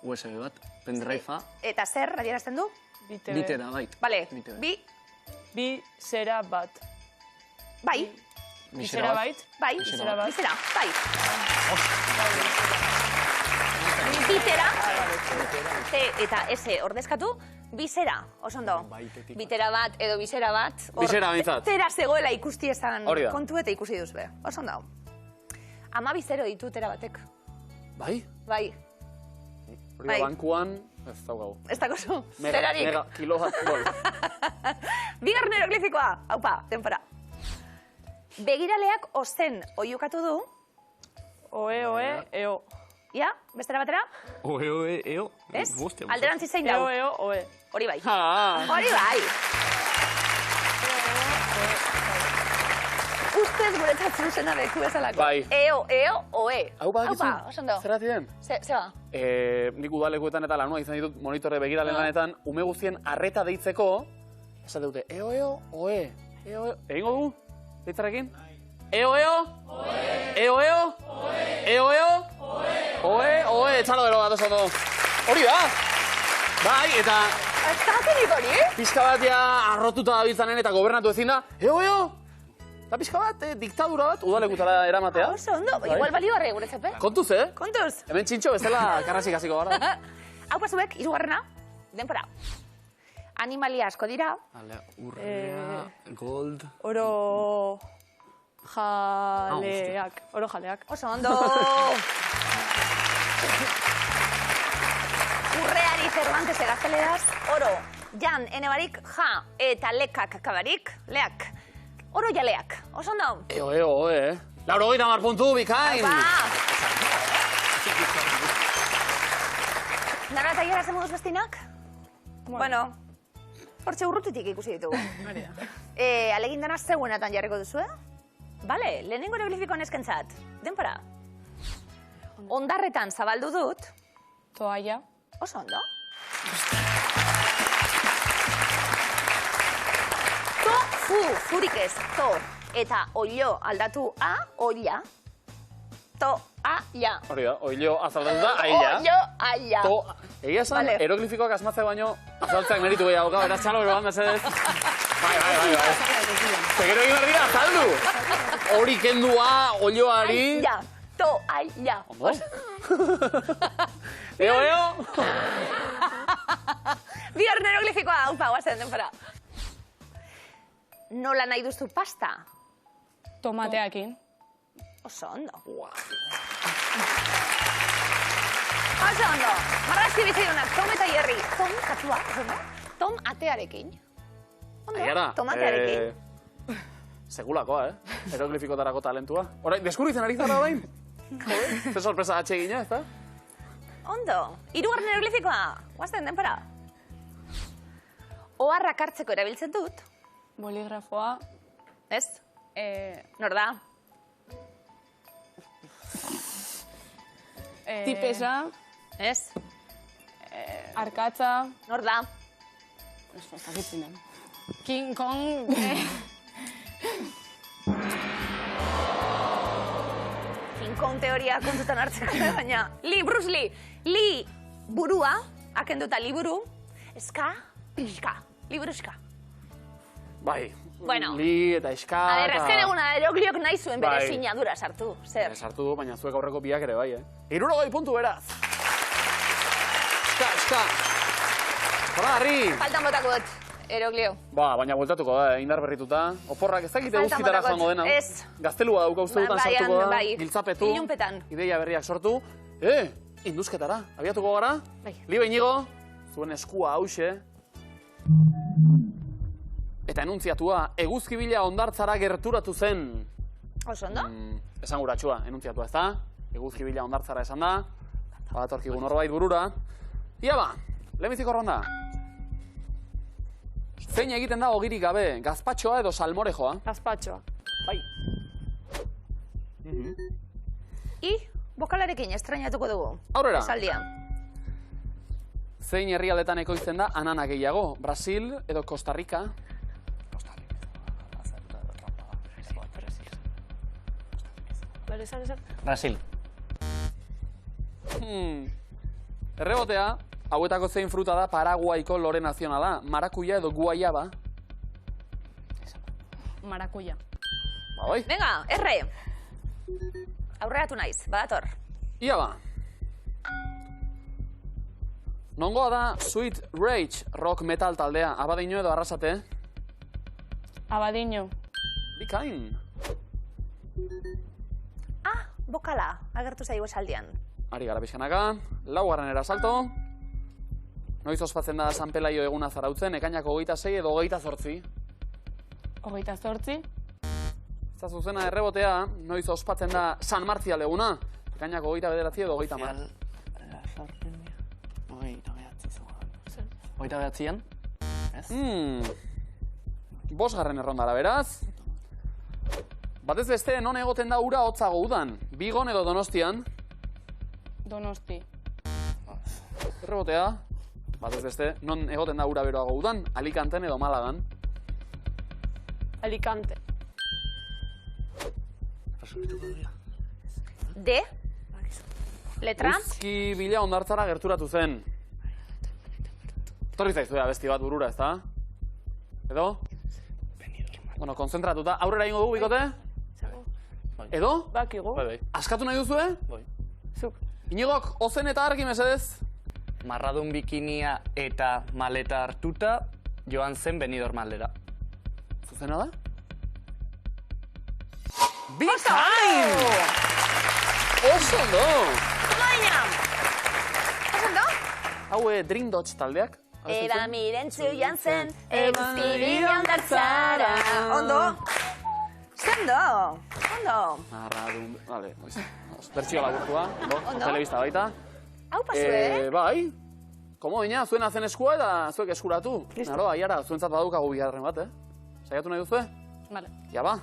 Speaker 3: USB bat, pendrive-a.
Speaker 2: Eta zer, adierazten du?
Speaker 3: Bitera, bait.
Speaker 2: Bale,
Speaker 6: Bi zera bat.
Speaker 2: Bai.
Speaker 6: Bizera bait?
Speaker 2: Bai.
Speaker 6: Bizera bat.
Speaker 2: Bizera, bai. Bitera. Eta ese ordezkatu, bizera, oso ondo. Bitera bat edo bizera bat.
Speaker 1: Bizera bintzat.
Speaker 2: Tera zegoela ikusti esan kontu eta ikusi duzbe. Oso ondo. 12 ditu tera batek.
Speaker 1: Bai?
Speaker 2: Bai.
Speaker 1: Hori da bankuan, ez daugau.
Speaker 2: Ez dagozu, terarik.
Speaker 1: Mega, kilowatt volt.
Speaker 2: Bigarren eroglifikoa, haupa, denpora. Begiraleak ozen oiukatu du.
Speaker 6: Oe, eo.
Speaker 2: Ia, bestera batera?
Speaker 3: Oe, eo.
Speaker 2: Ez? Alderantzi zein dau.
Speaker 6: Eo, oe.
Speaker 2: Hori bai. Hori bai. Ustez guretzat zuzena beku bezalako.
Speaker 1: Bai.
Speaker 2: Eo, oe.
Speaker 1: Haupa,
Speaker 2: oso ondo.
Speaker 1: Zerrati den?
Speaker 2: Zeba?
Speaker 1: Nik udalekuetan eta lanua izan ditut monitore begirale lanetan, ume guztien arreta deitzeko, esate dute, eo, oe. Egingo du? Deitzarekin? Eo, oe. Eo, oe. Etxalo gero bat oso ondo. Hori da! Bai, eta...
Speaker 2: Ez zatenik hori?
Speaker 1: Pizka bat ja arrotuta dabiltzanen eta gobernatu ezin da, eo. Eta pixka bat, diktadura bat, udalekutara eramatea.
Speaker 2: Oso ondo, igual balio harri guretzat,
Speaker 1: Kontuz,
Speaker 2: Kontuz.
Speaker 1: Hemen txintxo bezala karrasik hasiko gara.
Speaker 2: Hau pasuek, hirugarrena, denpora. Animalia asko dira.
Speaker 3: Urrea, gold...
Speaker 6: Oro... jaleak. Oro jaleak.
Speaker 2: Oso ondo. Urreari Cervantes gazteleraz, oro, jan, enebarik, ja, eta lekak kabarik, leak. Oro jaleak, oso ondo?
Speaker 1: Eo, Lauro goita marpuntu, bikain!
Speaker 2: Nara eta gerazen moduz bestinak? Bueno, hortxe urrutitik ikusi ditugu. Alegin dena zeuenatan jarriko duzu, Bale, lehenengo eroglifiko neskentzat. Denpora. Ondarretan zabaldu dut.
Speaker 4: Toalla.
Speaker 2: Oso ondo. Furik ez, to, eta oilo aldatu a, oila. To, a, ja.
Speaker 1: Hori da, oilo azaldatu da, aila.
Speaker 2: Oilo, aila.
Speaker 1: To, egia esan, eroglifikoak asmatzea baino, azaltzeak meritu gehiago, beraz txalo erogan mesedez. Bai. Zegero egin behar dira, azaldu. Hori kendua, oioari.
Speaker 2: Aila, to, aila.
Speaker 1: Ondo? Eo.
Speaker 2: Bigarren eroglifikoa, haupa, guazen, denpora. Nola nahi duzu pasta?
Speaker 4: Tomateakin.
Speaker 2: Oso ondo. Oso ondo. Marrazki bizidunak, Tom eta Jerry. Tom, katua, ondo? Tom atearekin. Ondo, tomatearekin.
Speaker 1: Segulakoa, eroglifikotarako talentua. Horain, deskurritzen ari zara bain? Ze sorpresa atxegina, ez da?
Speaker 2: Ondo. Hirugarren eroglifikoa. Guazten, denpora. Oharrak hartzeko erabiltzen dut.
Speaker 4: Boligrafoa.
Speaker 2: Ez? Nor da?
Speaker 4: Tipesa.
Speaker 2: Ez?
Speaker 4: Arkatza.
Speaker 2: Nor da?
Speaker 4: King Kong.
Speaker 2: Count teoria kontutan hartzeko, baina. Bruce Lee. Lee burua, akenduta liburu, eska, pixka. Liburu eska.
Speaker 1: Bai,
Speaker 2: Bueno.
Speaker 1: Li eta eska...
Speaker 2: A ber, azken eguna erogliok nahi zuen bere sinadura sartu. Zer?
Speaker 1: Sartu du, baina zuek aurreko biak ere bai, 60 puntu beraz. Eska. Hola, Harri.
Speaker 2: Faltan botako dut, eroglio.
Speaker 1: Ba, baina bueltatuko da, indar berrituta. Oporrak ez dakite guztitara joango dena.
Speaker 2: Ez.
Speaker 1: Gaztelua dauka uste dutan sartuko da. Giltzapetu.
Speaker 2: Ilunpetan.
Speaker 1: Ideia berriak sortu. Induzketara. Abiatuko gara.
Speaker 2: Bai.
Speaker 1: Liba Inigo, zuen eskua hause. Eta enuntziatua, eguzkibila ondartzara gerturatu zen.
Speaker 2: Oso ondo?
Speaker 1: Esan guratxua, enuntziatua ez da. Eguzkibila ondartzara esan da. Badatorkigun horbait burura. Ia ba, lehenbiziko ronda. Zein egiten da ogirik gabe, gazpatxoa edo salmorejoa?
Speaker 6: Gazpatxoa.
Speaker 1: Bai.
Speaker 2: Bokalarekin estrainatuko dugu.
Speaker 1: Aurrera.
Speaker 2: Esaldia.
Speaker 1: Zein herrialdetan ekoizten da anana gehiago? Brasil edo Costa Rica?
Speaker 3: Brasil.
Speaker 1: Errebotea, hauetako zein fruta da Paraguaiko lore nazionala? Marakuia edo guaiaba?
Speaker 4: Marakuia.
Speaker 1: Ba, bai.
Speaker 2: Venga, erre. Aurreratu naiz, badator.
Speaker 1: Ia ba. Nongoa da Sweet Rage rock metal taldea? Abadiño edo Arrasate?
Speaker 4: Abadiño.
Speaker 1: Bikain.
Speaker 2: Bokala, agertu zaigu esaldian.
Speaker 1: Ari gara pixkanaka. Laugarren erasalto. Noiz ospatzen da San Pelaio eguna Zarautzen, ekainako 26 edo 28?
Speaker 4: 28.
Speaker 1: Ez da zuzena errebotea, noiz ospatzen da San Martzial eguna, ekainako 29 edo 30?
Speaker 3: 29an? Ez?
Speaker 1: Bosgarren errondara, beraz. Batez beste, non egoten da ura hotzago udan? Bigon edo Donostian?
Speaker 4: Donosti.
Speaker 1: Errebotea. Batez beste, non egoten da ura beroago udan? Alicanten edo Malagan?
Speaker 6: Alicante.
Speaker 2: D. Letra.
Speaker 1: Uzki bila ondartzara gerturatu zen. Torri zaizu besti bat burura, ez da? Edo? Bueno, konzentratuta. Aurrera ingo dugu, bikote? Edo?
Speaker 6: Bakigu.
Speaker 1: Askatu nahi duzue?
Speaker 3: Bai.
Speaker 6: Zuk.
Speaker 1: Inigok, ozen eta argi mesedez?
Speaker 3: Marradun bikinia eta maleta hartuta joan zen Benidorm aldera.
Speaker 1: Zuzena da? Bikain! Oso ondo!
Speaker 2: Baina! Oso ondo?
Speaker 1: Hau Dream Dodge taldeak?
Speaker 2: Eba mirentzu jantzen, eguzki bila ondartzara. Ondo? Zendo? Ondo?
Speaker 1: Marradun... Vale, bertxio laburtua,
Speaker 2: Ondo.
Speaker 1: telebista baita.
Speaker 2: Hau pasue,
Speaker 1: Bai, komo dina, zuen azen eskua eta zuek eskuratu. Naro, aiara, zuentzat badukagu bigarren bat, Saiatu nahi duzue?
Speaker 4: Vale.
Speaker 1: Ja ba.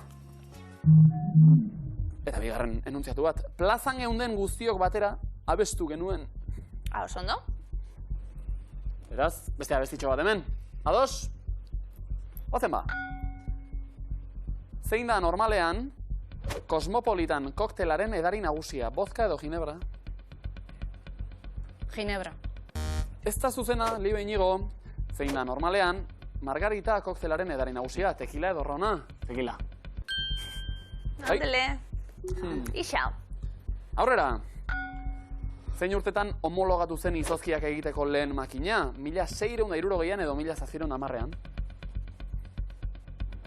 Speaker 1: Eta bigarren enuntziatu bat. Plazan geunden guztiok batera abestu genuen.
Speaker 2: Oso ondo?
Speaker 1: Beraz, beste abestitxo bat hemen. Ados? Ozen ba. Zein da normalean Cosmopolitan koktelaren edari nagusia? Vodka edo ginebra?
Speaker 4: Ginebra.
Speaker 1: Ez da zuzena, Libe Inigo, zein da normalean Margarita koktelaren edari nagusia? Tekila edo rona? Tekila. Bai.
Speaker 2: Andele. Isa.
Speaker 1: Aurrera. Zein urtetan homologatu zen izozkiak egiteko lehen makina? 1660an edo 1710an?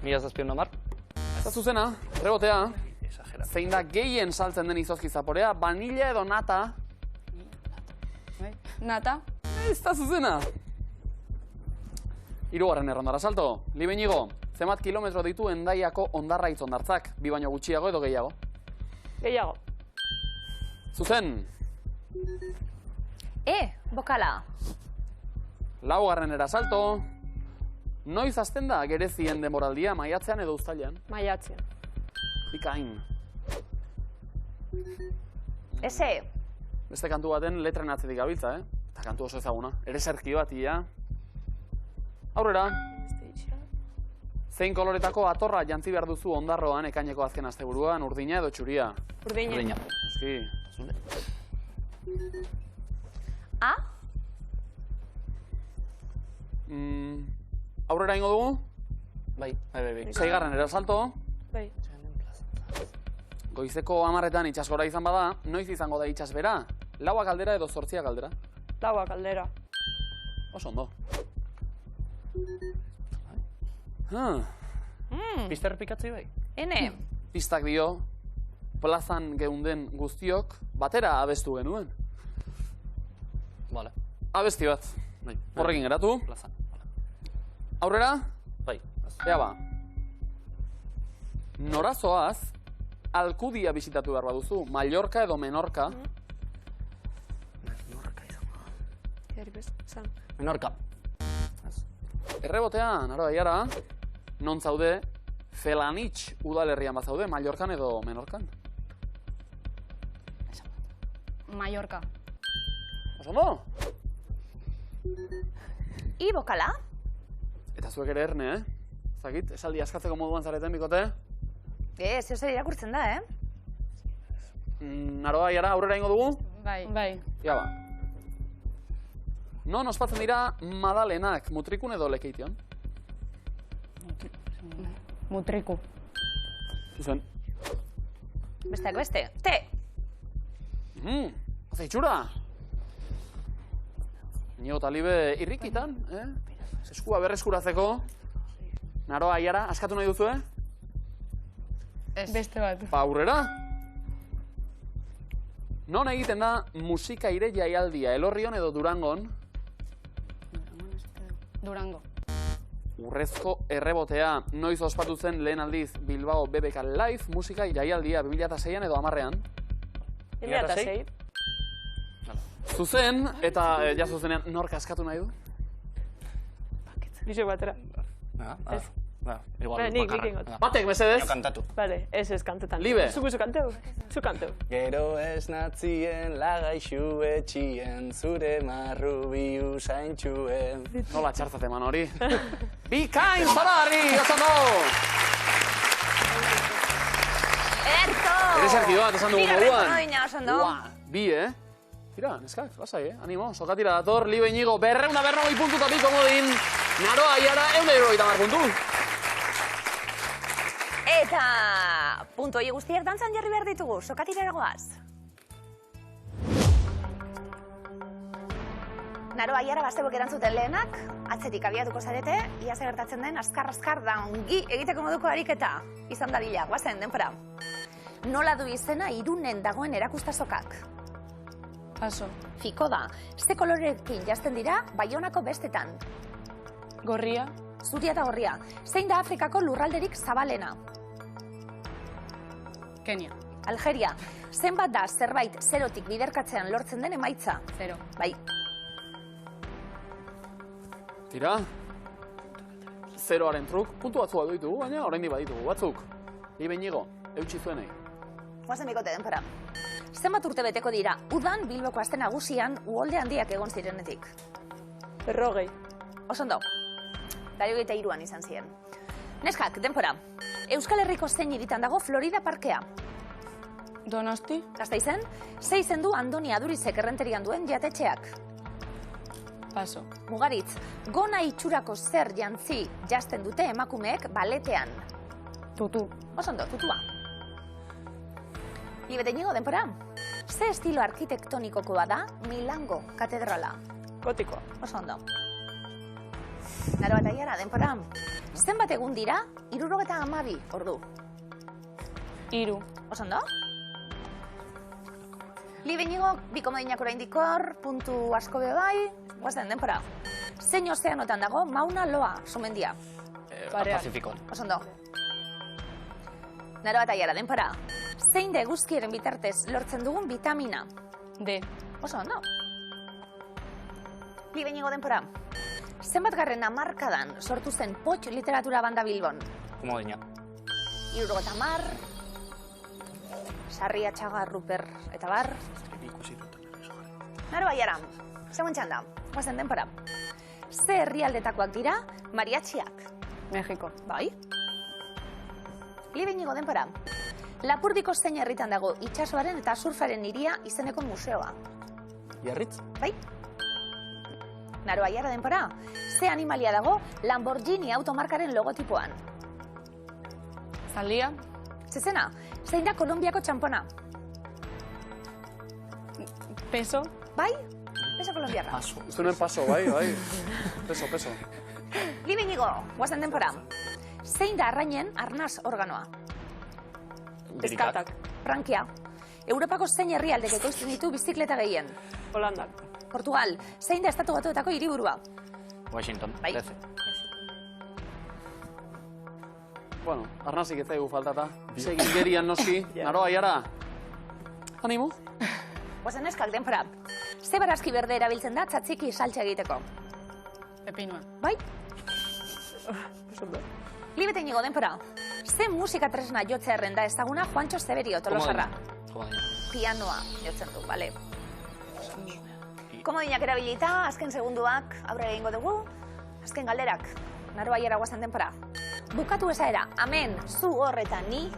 Speaker 3: 1710?
Speaker 1: Ez da zuzena, rebotea. Zein da gehien saltzen den izozki zaporea? Vanilla edo nata?
Speaker 4: Nata.
Speaker 1: Ez da zuzena. Hirugarren errondara salto. Libe Inigo, zenbat kilometro ditu Hendaiako Hondarraitz hondartzak? 2 baino gutxiago edo gehiago?
Speaker 6: Gehiago.
Speaker 1: Zuzen.
Speaker 2: Bokala.
Speaker 1: Laugarren erasalto. Noiz hasten da gerezien denboraldia, maiatzean edo uztailean?
Speaker 6: Maiatzea.
Speaker 1: Bikain.
Speaker 2: Eze.
Speaker 1: Beste kantu baten letren atzetik gabiltza, Eta kantu oso ezaguna. Ere zerki bat, ia. Aurrera. Zein koloretako atorra jantzi behar duzu ondarroan ekaineko azken asteburuan, urdina edo txuria?
Speaker 6: Urdina.
Speaker 1: Eski.
Speaker 2: A?
Speaker 1: Aurrera ingo dugu?
Speaker 3: Bai.
Speaker 1: Seigarren erasalto.
Speaker 6: Bai.
Speaker 1: Goizeko 10etan itsasgora izan bada, noiz izango da itsasbera? 4 aldera edo 8 aldera?
Speaker 6: 4 aldera.
Speaker 1: Oso ondo.
Speaker 3: Pista errepikatzi bai?
Speaker 2: Ene.
Speaker 1: Pistak dio, plazan geunden guztiok, batera abestu genuen.
Speaker 3: Vale.
Speaker 1: Abesti bat. Horrekin geratu.
Speaker 3: Plazan.
Speaker 1: Aurrera?
Speaker 3: Bai.
Speaker 1: Ea ba. Norazoaz, Alkudia bisitatu behar baduzu, Mallorca edo Menorca.
Speaker 3: Menorca.
Speaker 1: Errebotean, aro aiara, non zaude, Felanitx udalerrian bat zaude, Mallorcan edo Menorcan.
Speaker 4: Mallorca.
Speaker 1: Oso ondo?
Speaker 2: I bokala?
Speaker 1: Eta zuek ere erne, Zakit, esaldi askatzeko moduan zareten bikote?
Speaker 2: Ez irakurtzen da,
Speaker 1: Naroa, aiara, aurrera ingo dugu?
Speaker 4: Bai.
Speaker 1: Ia ba. Non ospatzen dira Madalenak, Mutrikun edo Lekeition?
Speaker 4: Mutriku.
Speaker 1: Zuzen.
Speaker 2: Besteak beste. Te!
Speaker 1: Azeitxura! Inigo talibe irrikitan, Eskua berreskuratzeko. Naroa, aiara, askatu nahi duzu,
Speaker 4: Beste bat.
Speaker 1: Ba, aurrera. Non egiten da musika ire jaialdia, Elorrion edo Durangon?
Speaker 4: Durango.
Speaker 1: Urrezko errebotea, noiz ospatu zen lehen aldiz Bilbao BBK Live musika jaialdia 2006an edo 10ean?
Speaker 6: 2006.
Speaker 1: Zuzen, eta ja zuzenean nork askatu nahi du?
Speaker 6: Bizek batera. Ez. Nik ingot.
Speaker 1: Batek, mesedez?
Speaker 3: Kantatu.
Speaker 6: Vale, ez kantetan.
Speaker 1: Libe.
Speaker 6: Zuku kanteu. Zu kanteu.
Speaker 3: Gero ez natzien, lagaixu etxien, zure marru bi usaintxuen.
Speaker 1: Nola txartzat eman hori? Bikain Zabarri, oso no!
Speaker 2: Erto!
Speaker 1: Ere zerti bat, esan dugu moduan.
Speaker 2: Bigarren oso ondo.
Speaker 1: Bi, Tira, neskak, lasai, animo, sokatira dator, Libe Inigo, 290 puntu eta bi komodin, Naroa aiara, 190 puntu.
Speaker 2: Eta puntu hori guztiak dantzan jarri behar ditugu, sokatira goaz. Naroa aiara bazteuek erantzuten lehenak, atzetik abiatuko zarete, ia zer gertatzen den azkar da ongi egiteko moduko ariketa. Izan dadila, guazen, denpora. Nola du izena Irunen dagoen erakustazokak?
Speaker 4: Paso.
Speaker 2: Fiko da, ze kolorekin jazten dira Baionako bestetan?
Speaker 4: Gorria.
Speaker 2: Zuria eta gorria. Zein da Afrikako lurralderik zabalena?
Speaker 4: Kenia.
Speaker 2: Algeria. Zenbat da zerbait zerotik biderkatzean lortzen den emaitza?
Speaker 4: 0.
Speaker 2: Bai.
Speaker 1: Tira, zeroaren truk, puntu batzua ditugu, baina oraindik baditugu batzuk. Libe Inigo, eutsi zuenei.
Speaker 2: Guazen bikote denpora. Zenbat urte beteko dira, udan Bilboko aste nagusian uholde handiak egon zirenetik?
Speaker 6: 40.
Speaker 2: Oso ondo. 83an izan ziren. Neskak, denpora. Euskal Herriko zein hiritan dago Florida parkea?
Speaker 4: Donosti.
Speaker 2: Gasteizen, ze izen du Andoni Adurizek errenterian duen jatetxeak?
Speaker 4: Paso.
Speaker 2: Mugaritz, gona itxurako zer jantzi jazten dute emakumeek baletean?
Speaker 4: Tutu.
Speaker 2: Oso ondo, tutua. Libete Inigo, denpora. Ze estilo arkitektonicokoa da Milango katedrala?
Speaker 6: Gotikoa.
Speaker 2: Oso ondo. Naroa eta aiara, denpora. Zenbat egun dira, 72 ordu?
Speaker 4: 3.
Speaker 2: Oso ondo. Libe Inigo, bi komodinak oraindik hor, puntu asko be bai. Guazen, denpora. Zein ozeanotan dago Mauna Loa, sumendia?
Speaker 3: Pacifikon.
Speaker 2: Oso ondo. Naroa eta aiara, denpora. Zein da eguzkiaren bitartez lortzen dugun vitamina?
Speaker 4: D.
Speaker 2: Oso ondo. Libe Inigo, denpora. Zenbat garren hamarkadan sortu zen Potx literatura banda Bilbon?
Speaker 3: Komodina.
Speaker 2: 70, Sarri Atxaga, Ruper eta bar. Naroa aiara, zegoen txanda, guazen denpora. Ze herrialdetakoak dira mariatxiak?
Speaker 4: Mexiko.
Speaker 2: Bai. Libe Inigo denpora. Lapurdiko zein herritan dago itsasoaren eta surfaren hiria izeneko museoa.
Speaker 3: Biarritz?
Speaker 2: Bai. Naro Aiara denpora. Ze animalia dago Lamborghini automarkaren logotipoan.
Speaker 4: Zaldia.
Speaker 2: Zezena, zein da Kolonbiako txampona?
Speaker 4: Peso.
Speaker 2: Bai? Peso kolonbiarra.
Speaker 3: Paso.
Speaker 1: Zuen paso, bai. Peso.
Speaker 2: Libe Inigo, guazen denpora. Zein da arrainen arnaz organoa?
Speaker 6: Eskatak.
Speaker 2: Frankia. Europako zein herrialdek ekoizten ditu bizikleta gehien?
Speaker 6: Holandak.
Speaker 2: Portugal. Zein da estatu batuetako hiriburua?
Speaker 3: Washington.
Speaker 2: Bai.
Speaker 3: 13.
Speaker 1: Bueno, arnazik ez zaigu faltata. Segin gerian noski. Naro Aiara. Animo?
Speaker 2: Guazen eskak denpora. Ze barazki berde erabiltzen da tzatziki saltza egiteko?
Speaker 4: Pepinua.
Speaker 2: Bai? Libe Inigo denpora. Ze musika tresna jotzearren da ezaguna Juantxo Zeberio Tolosarra? Pianoa jotzen du, bale. Komodinak erabilita, azken segunduak aurrera egingo dugu. Azken galderak, Naro Aiara guazen denpora. Bukatu esaera, amen, zu horreta ni.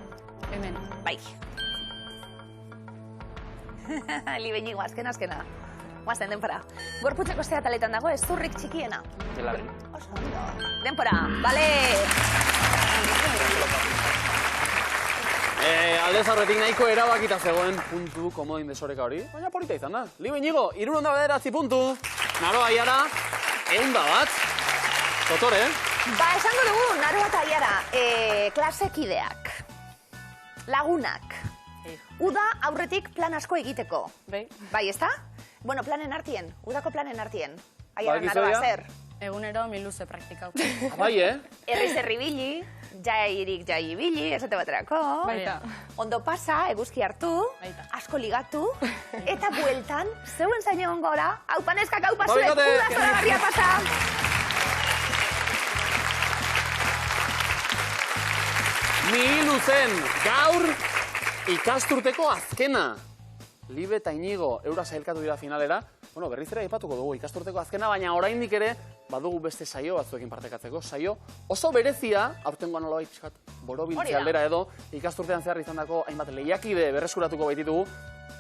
Speaker 4: Hemen.
Speaker 2: Bai. Libe Inigo, azkena. Guazen denpora. Gorputzeko ze ataletan dago ez zurrik txikiena.
Speaker 3: Delaben.
Speaker 2: Oso ondo. Denpora, bale.
Speaker 1: Aldez aurretik nahiko erabakita zegoen puntu komodin desoreka hori. Baina polita izan da. Libe Inigo, 69 puntu. Naro Aiara, 101. Totore,
Speaker 2: Ba, esango dugu, Naro eta Aiara, klasekideak, lagunak, uda aurretik plan asko egiteko.
Speaker 4: Bai.
Speaker 2: Bai, ezta? Bueno, planen artien, udako planen artien. Aiara,
Speaker 1: Badakizu
Speaker 2: Naroa,
Speaker 1: ja?
Speaker 2: zer?
Speaker 4: Egunero miluze praktikau.
Speaker 1: bai,
Speaker 2: Herriz herribili, jairik jaibili, esate baterako.
Speaker 4: Baita.
Speaker 2: Ondo pasa, eguzki hartu,
Speaker 4: Baita.
Speaker 2: asko ligatu, eta bueltan, zeuen zain egon gora, hau paneskak, hau pasuek,
Speaker 1: Babikate!
Speaker 2: uda zoragarria pasa.
Speaker 1: Mihilu zen, gaur ikasturteko azkena. Libe eta Inigo eura sailkatu dira finalera. Bueno, berriz ere aipatuko dugu ikasturteko azkena, baina oraindik ere badugu beste saio batzuekin partekatzeko. Saio oso berezia, aurtengoan nolabait pixkat borobiltze aldera edo, ikasturtean zehar izandako hainbat lehiakide berreskuratuko baititugu.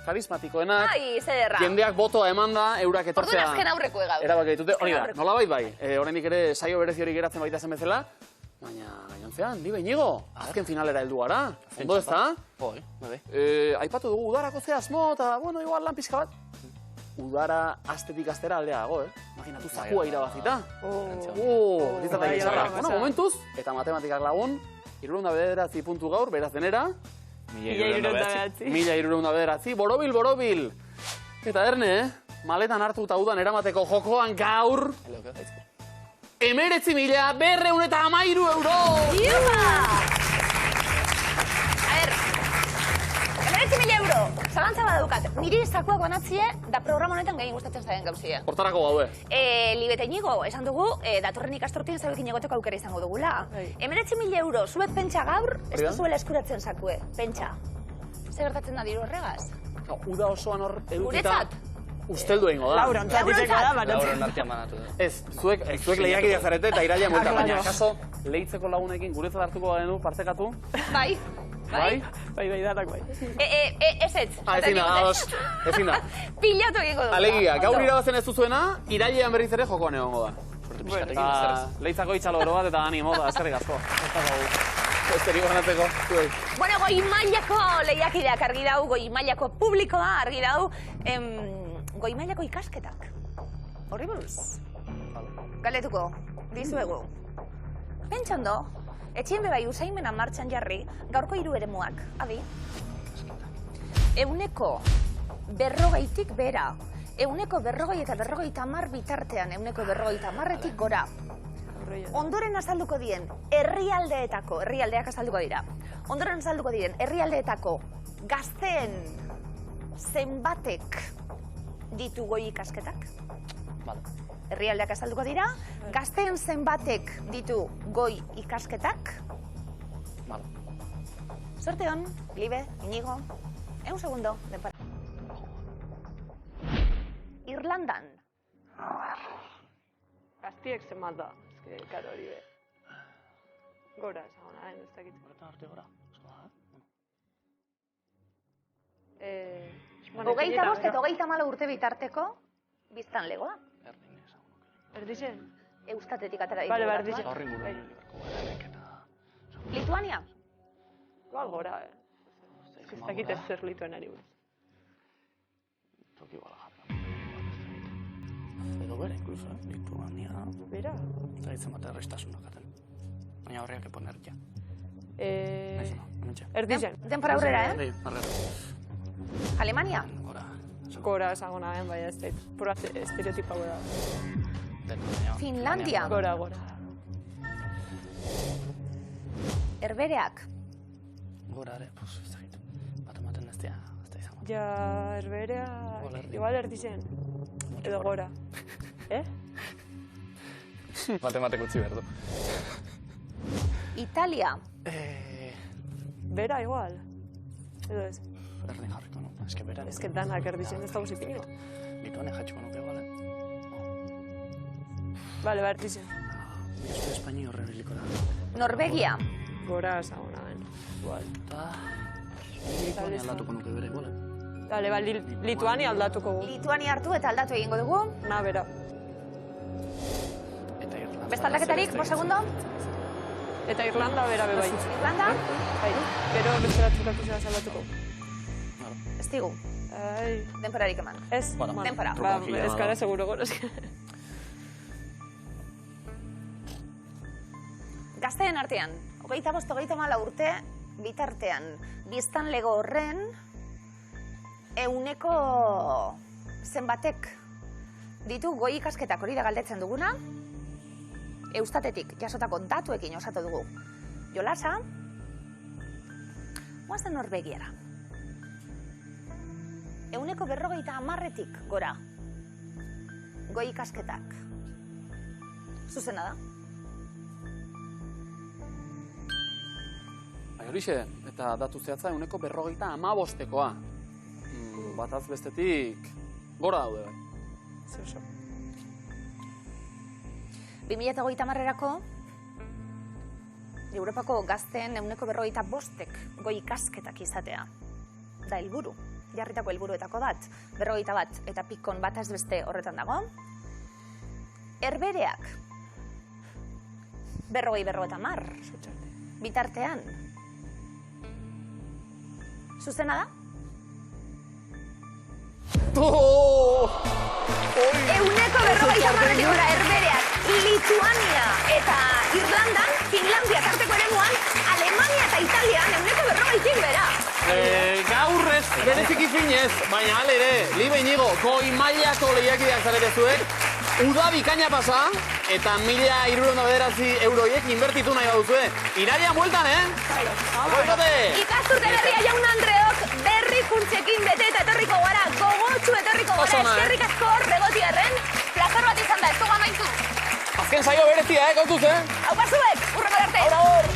Speaker 1: Karismatikoenak,
Speaker 2: Ai, zederra.
Speaker 1: jendeak botoa eman da, eurak etortzea.
Speaker 2: Orduan azken aurreko gaur.
Speaker 1: Erabaki ditute, hori da,
Speaker 2: aurreko.
Speaker 1: nolabait bai. Oraindik ere saio berezi hori geratzen baita zen bezala, baina gainontzean, Libe Inigo, azken finalera heldu gara. Ondo ez da?
Speaker 3: Bai, bai.
Speaker 1: Aipatu dugu udarako ze asmo, eta, bueno, igual lan pixka bat. Udara astetik astera aldea dago, Imaginatu zakua irabazita. Litzateke txarra. Bueno, momentuz, eta matematikak lagun, 69 puntu gaur, beraz denera. 1309. Borobil. Eta erne, maletan hartu eta udan eramateko jokoan gaur, 19.213 euro!
Speaker 2: Iupa! A ver, 19.000 euro. Zalantza badukat, niri zakuak banatzie da programa honetan gehien gustatzen zaren gauzie.
Speaker 1: Hortarako gaude.
Speaker 2: Libe eta Inigo, esan dugu, datorren ikasturtien zauekin egoteko aukera izango dugula. 19.000 euro, zuek pentsa gaur, ez duzuela eskuratzen zakue, pentsa. Zer gertatzen da diru horregaz?
Speaker 1: Uda osoan hor edukita
Speaker 2: Guretzat?
Speaker 1: usteldu egingo da.
Speaker 6: Laura, ontzatiteko da,
Speaker 3: Lauren
Speaker 6: banatzen.
Speaker 3: artean banatu da.
Speaker 1: Ez, zuek lehiakideak zarete eta irailean buelta, baina kaso lehitzeko lagunekin guretzat hartuko genu partekatu.
Speaker 2: Bai.
Speaker 1: Bai?
Speaker 6: Bai, danak bai.
Speaker 2: Ez.
Speaker 1: Ezin da, ados, ezin da.
Speaker 2: Pilatu egingo dugu.
Speaker 1: Alegia, gaur irabazen ez duzuena, irailean berriz ere jokoan egongo da.
Speaker 3: Sorte pixkatekin
Speaker 1: Eta
Speaker 3: bezerez.
Speaker 1: lehitzako itxaloro bat eta animo da, eskerrik asko. Esterik banatzeko, zuei.
Speaker 2: Bueno, goi mailako lehiakideak argi dau, goi mailako publikoa argi dau, goi mailako ikasketak. Horri buruz. Galetuko, dizuegu. Pentsondo, etxien bebai usaimena martxan jarri, gaurko 3 eremuak, adi? 140tik bera, 140 eta 50 bitartean, 150etik gora. Ondoren azalduko dien herrialdeak azalduko dira. Ondoren azalduko dien herrialdeetako gazteen zenbatek ditu goi ikasketak. Herrialdeak azalduko dira, gazteen zenbatek ditu goi ikasketak. Sorte hon, Libe, Inigo, 1 segundo, denpara. Irlandan.
Speaker 6: Gaztiek zenbat da. Karo hori be. Gora, ezaguna, ez dakit.
Speaker 3: Eta arte gora.
Speaker 2: Hogeita bost eta hogeita malo urte bitarteko biztanlegoa.
Speaker 3: Erdin ezagun.
Speaker 6: Erdizen?
Speaker 2: Eustatetik atera ditu.
Speaker 6: Bale, erdizen.
Speaker 3: Horri gure eta...
Speaker 2: Lituania?
Speaker 6: Igual gora, Ez dakit ez zer Lituanari buruz.
Speaker 3: Toki igual jarra. Edo bere, incluso, Lituania...
Speaker 6: Bera?
Speaker 3: Eta ditzen bat errestasunak aten. Baina horriak eponer ja.
Speaker 6: Erdizen.
Speaker 2: Denpora aurrera,
Speaker 3: Bai, marrera.
Speaker 2: Alemania?
Speaker 3: Gora.
Speaker 6: Gora ezaguna, bai ez dait. Pura estereotipa gora.
Speaker 2: Finlandia?
Speaker 6: Gora.
Speaker 2: Herbereak?
Speaker 3: Gora ere, pues, ez dakit. Bat ematen ez da izango.
Speaker 6: Ja, herberea... Igual erdizen. Edo gora.
Speaker 3: Matemateko utzi behar du.
Speaker 2: Italia?
Speaker 6: Bera, igual. Edo ez.
Speaker 3: Erdin jarriko, no? Ez que bera...
Speaker 6: Ez que danak erdizen ez dago zipinio.
Speaker 3: Lituania jatxuko nuke, bale?
Speaker 6: Bale, erdizen.
Speaker 3: Ez Espaini horre biliko da.
Speaker 2: Norvegia?
Speaker 6: Gora ezaguna den. Igual.
Speaker 3: Eta... Lituania aldatuko nuke bere, bale?
Speaker 6: Dale, Lituania aldatuko gu.
Speaker 2: Lituania hartu eta aldatu egingo dugu.
Speaker 6: Na, bera.
Speaker 3: Eta Irlanda...
Speaker 2: Beste aldaketarik, 5 segundo.
Speaker 6: Eta Irlanda bera bebai.
Speaker 2: Irlanda?
Speaker 6: Bai, gero beste batzukatu zera aldatuko.
Speaker 2: Ez digu. Denporarik eman.
Speaker 6: Ez,
Speaker 2: denpora.
Speaker 6: Ba, ez gara seguro gora.
Speaker 2: Gazteen artean, 25-34 urte bitartean biztanlego horren ehuneko zenbatek ditu goi ikasketak hori da galdetzen duguna. Eustatetik jasotako datuekin osatu dugu. Jolasa, guazen Norvegiara. Ehuneko 50-tik gora. Goi ikasketak. Zuzena da.
Speaker 1: Bai, horixe, eta datu zehatza ehuneko 55-koa. Bataz bestetik gora daude, bai.
Speaker 6: Zer.
Speaker 2: 2030erako Europako gazteen ehuneko 55-ek goi ikasketak izatea. Da helburu, jarritako helburuetako bat, 51 eta pikon bataz beste horretan dago. Herbereak 50-50 bitartean. Zuzena da? Ehuneko 50-tik gora herbereak, Lituania eta Irlandan, Finlandia tarteko eremuan, Alemania eta Italian ehuneko 50-tik bera.
Speaker 1: Gaur ez, bereziki finez, baina ale ere, Libe Inigo, goi mailako lehiakideak zarete zuek, uda bikaina pasa, eta 1.309 euroiek inbertitu nahi baduzue. Irailean bueltan, Goizote!
Speaker 2: Ikasturte berria jaun Andreok, berrikuntzekin bete eta etorriko gara, gogotsu etorriko gara, eskerrik asko hor begotiarren, plazer bat izan da, ez dugu amaitu.
Speaker 1: Azken saio berezia, kontuz,
Speaker 2: Hau pasuek, urreko arte!
Speaker 1: Aur!